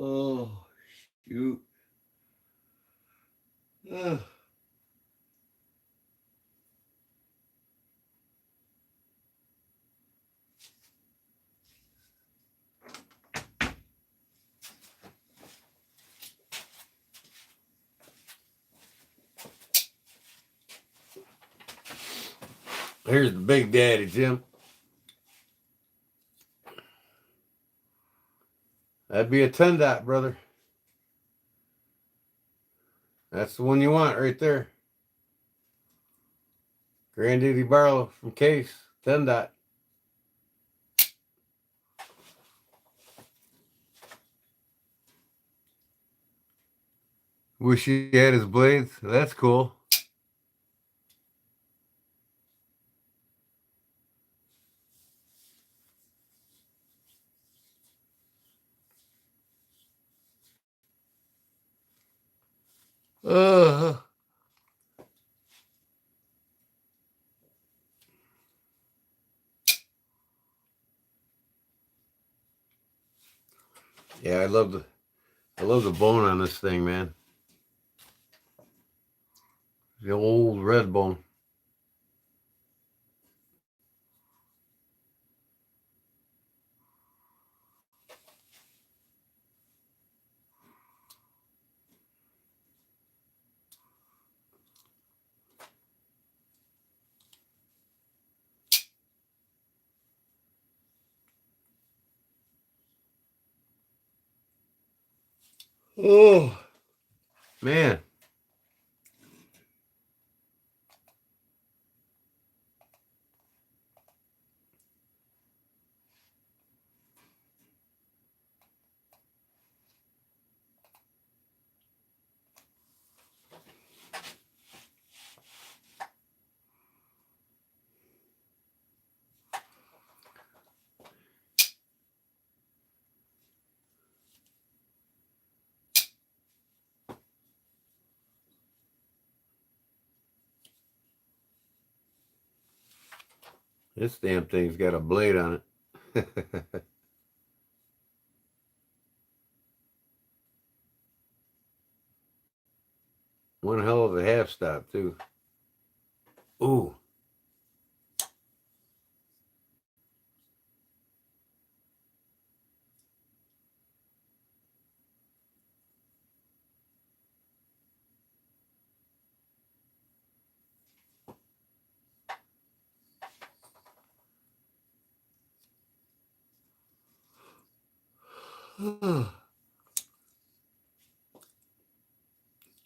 Oh, shoot. Ugh. Here's the Big Daddy, Jim. That'd be a 10 dot, brother. That's the one you want right there. Granddaddy Barlow from Case, 10 dot. Wish he had his blades. That's cool. Uh, yeah, I love the bone on this thing, man. The old red bone. Oh, man. This damn thing's got a blade on it. One hell of a half stop, too. Ooh.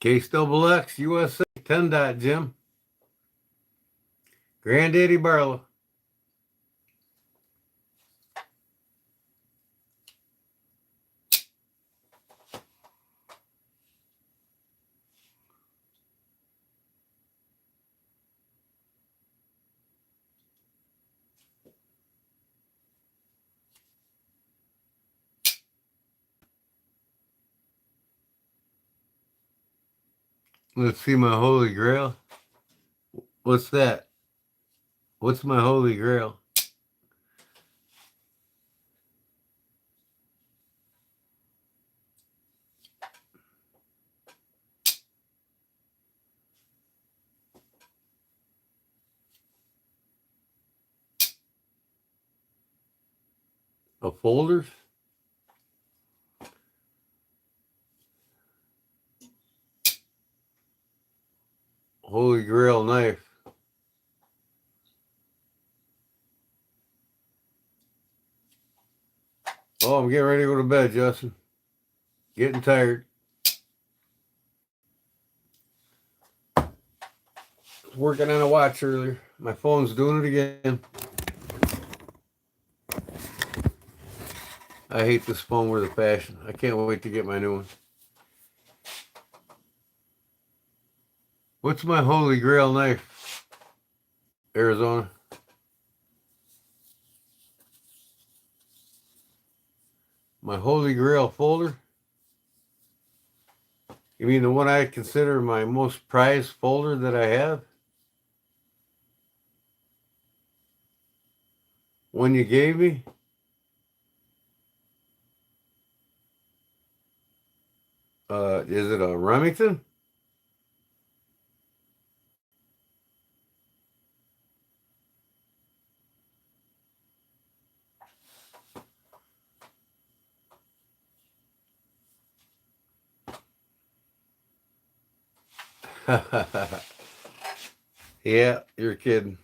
Case Double X, USA, 10 dot, Jim. Granddaddy Barlow. Let's see my holy grail. What's that? What's my holy grail? of folders. Holy Grail knife. Oh, I'm getting ready to go to bed, Justin. Getting tired. Working on a watch earlier. My phone's doing it again. I hate this phone with a passion. I can't wait to get my new one. What's my Holy Grail knife? Arizona. My Holy Grail folder? You mean the one I consider my most prized folder that I have? One you gave me? Is it a Remington? Yeah, you're kidding.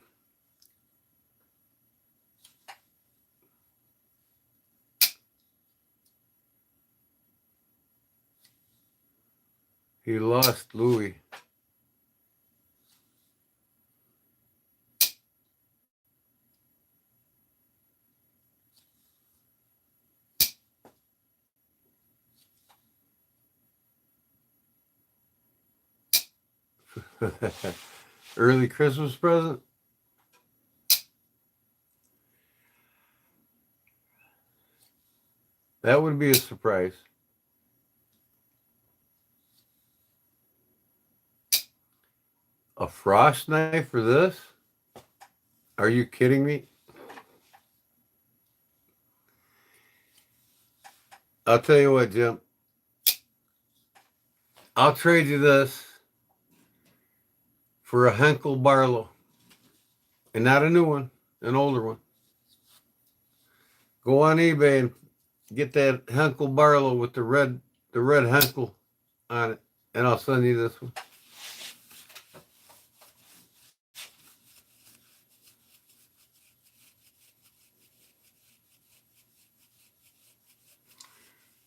He lost Louis. Early Christmas present? That would be a surprise. A frost knife for this? Are you kidding me? I'll tell you what, Jim. I'll trade you this for a Henkel Barlow. And not a new one, an older one. Go on eBay and get that Henkel Barlow with the red Henkel on it. And I'll send you this one.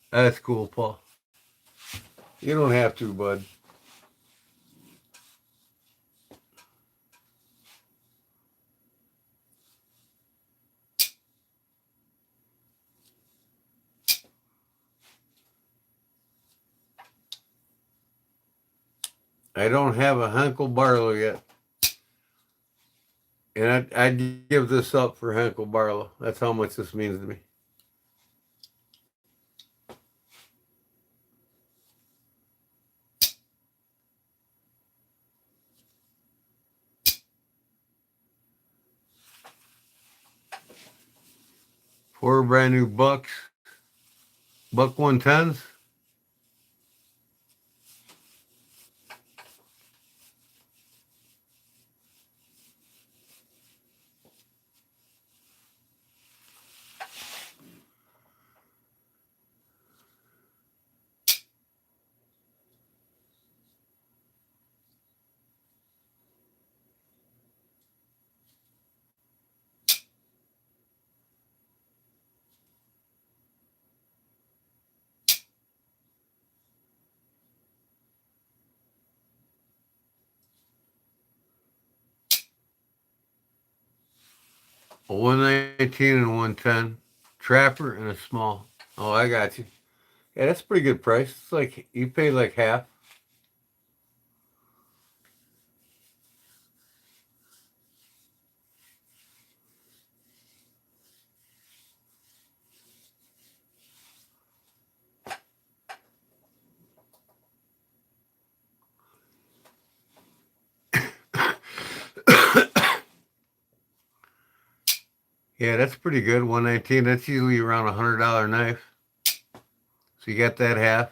That's cool, Paul. You don't have to, bud. I don't have a Henkel Barlow yet. And I'd give this up for Henkel Barlow. That's how much this means to me. Four brand new bucks. Buck 110s. A 119 and 110. Trapper and a small. Oh, I got you. Yeah, that's a pretty good price. It's like you pay like half. Yeah, that's pretty good. 119. That's usually around $100 knife. So you got that half.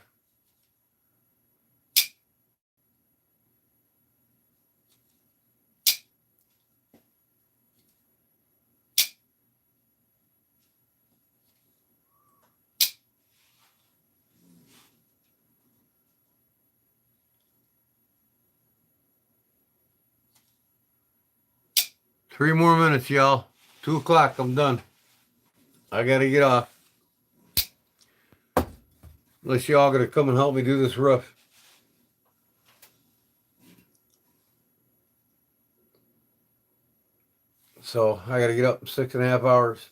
3 more minutes, y'all. 2 o'clock, I'm done. I gotta get off. Unless y'all gonna come and help me do this roof. So I gotta get up in 6.5 hours.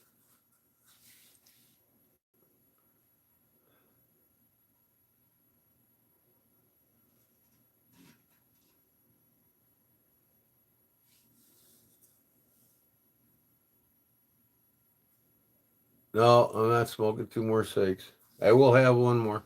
No, I'm not smoking 2 more cigs. I will have 1 more.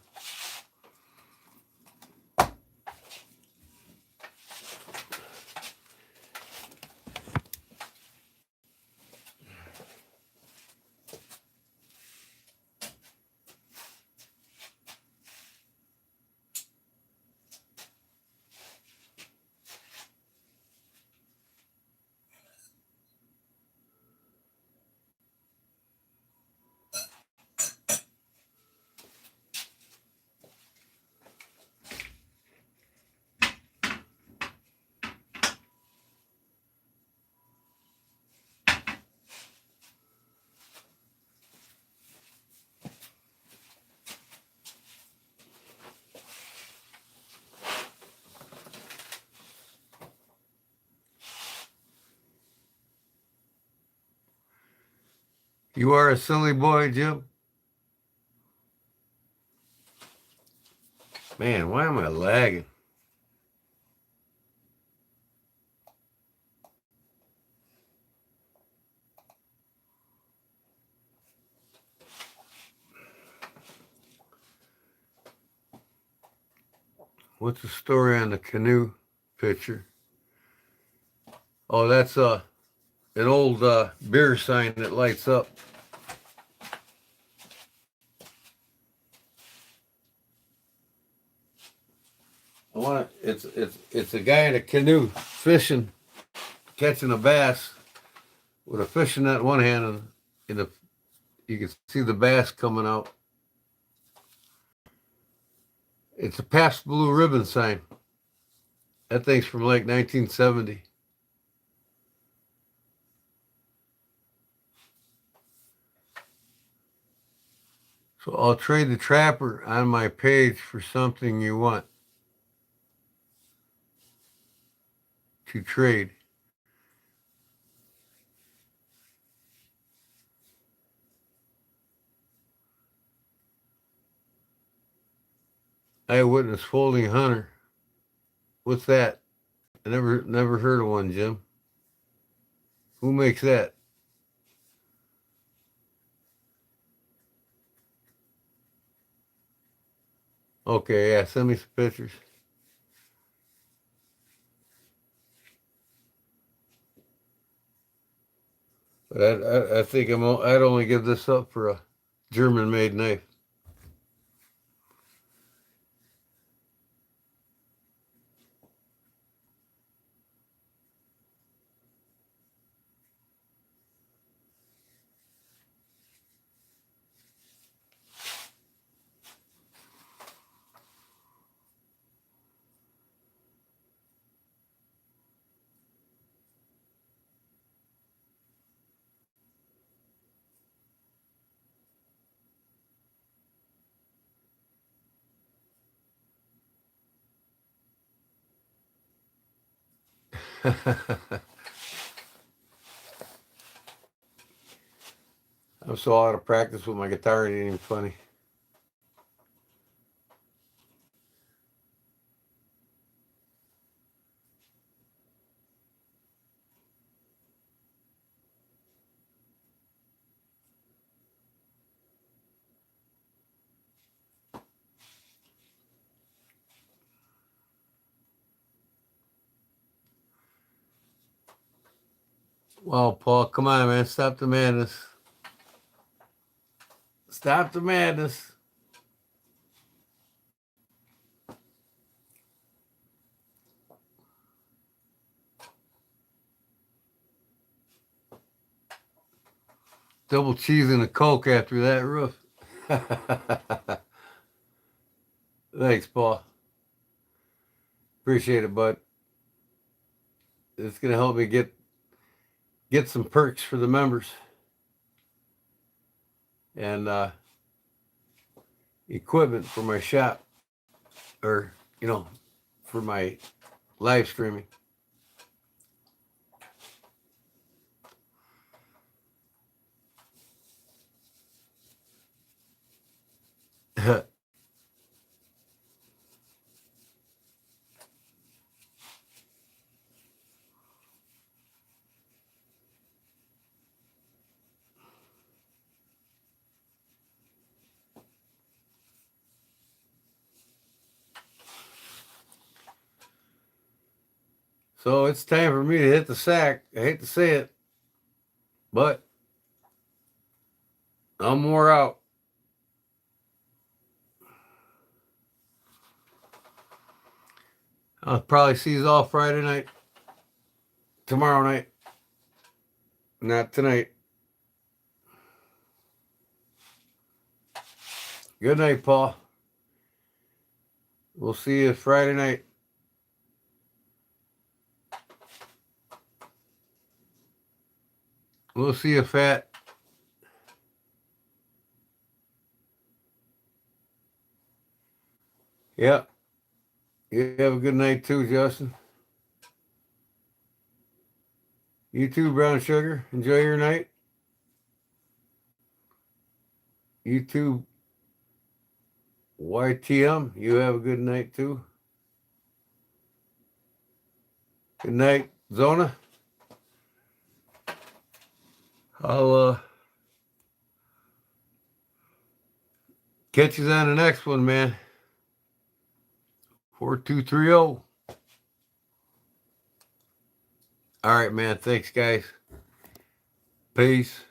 You are a silly boy, Jim. Man, why am I lagging? What's the story on the canoe picture? Oh, that's an old beer sign that lights up. It's a guy in a canoe fishing, catching a bass with a fishing net in one hand, and you can see the bass coming out. It's a past blue ribbon sign. That thing's from like 1970. So I'll trade the trapper on my page for something you want to trade. Eyewitness folding hunter. What's that? I never heard of one, Jim. Who makes that? Okay, yeah, send me some pictures. But I think I'd only give this up for a German-made knife. I'm so out of practice with my guitar, it ain't even funny. Well, Paul, come on, man. Stop the madness. Stop the madness. Double cheese and a Coke after that roof. Thanks, Paul. Appreciate it, bud. It's gonna help me get get some perks for the members and equipment for my shop, or for my live streaming. So it's time for me to hit the sack. I hate to say it, but I'm wore out. I'll probably see you all Friday night, tomorrow night, not tonight. Good night, Paul. We'll see you Friday night. We'll see you, Fat. Yep. You have a good night too, Justin. You too, Brown Sugar. Enjoy your night. You too, YTM. You have a good night too. Good night, Zona. I'll catch you on the next one, man. 4230. All right, man. Thanks, guys. Peace.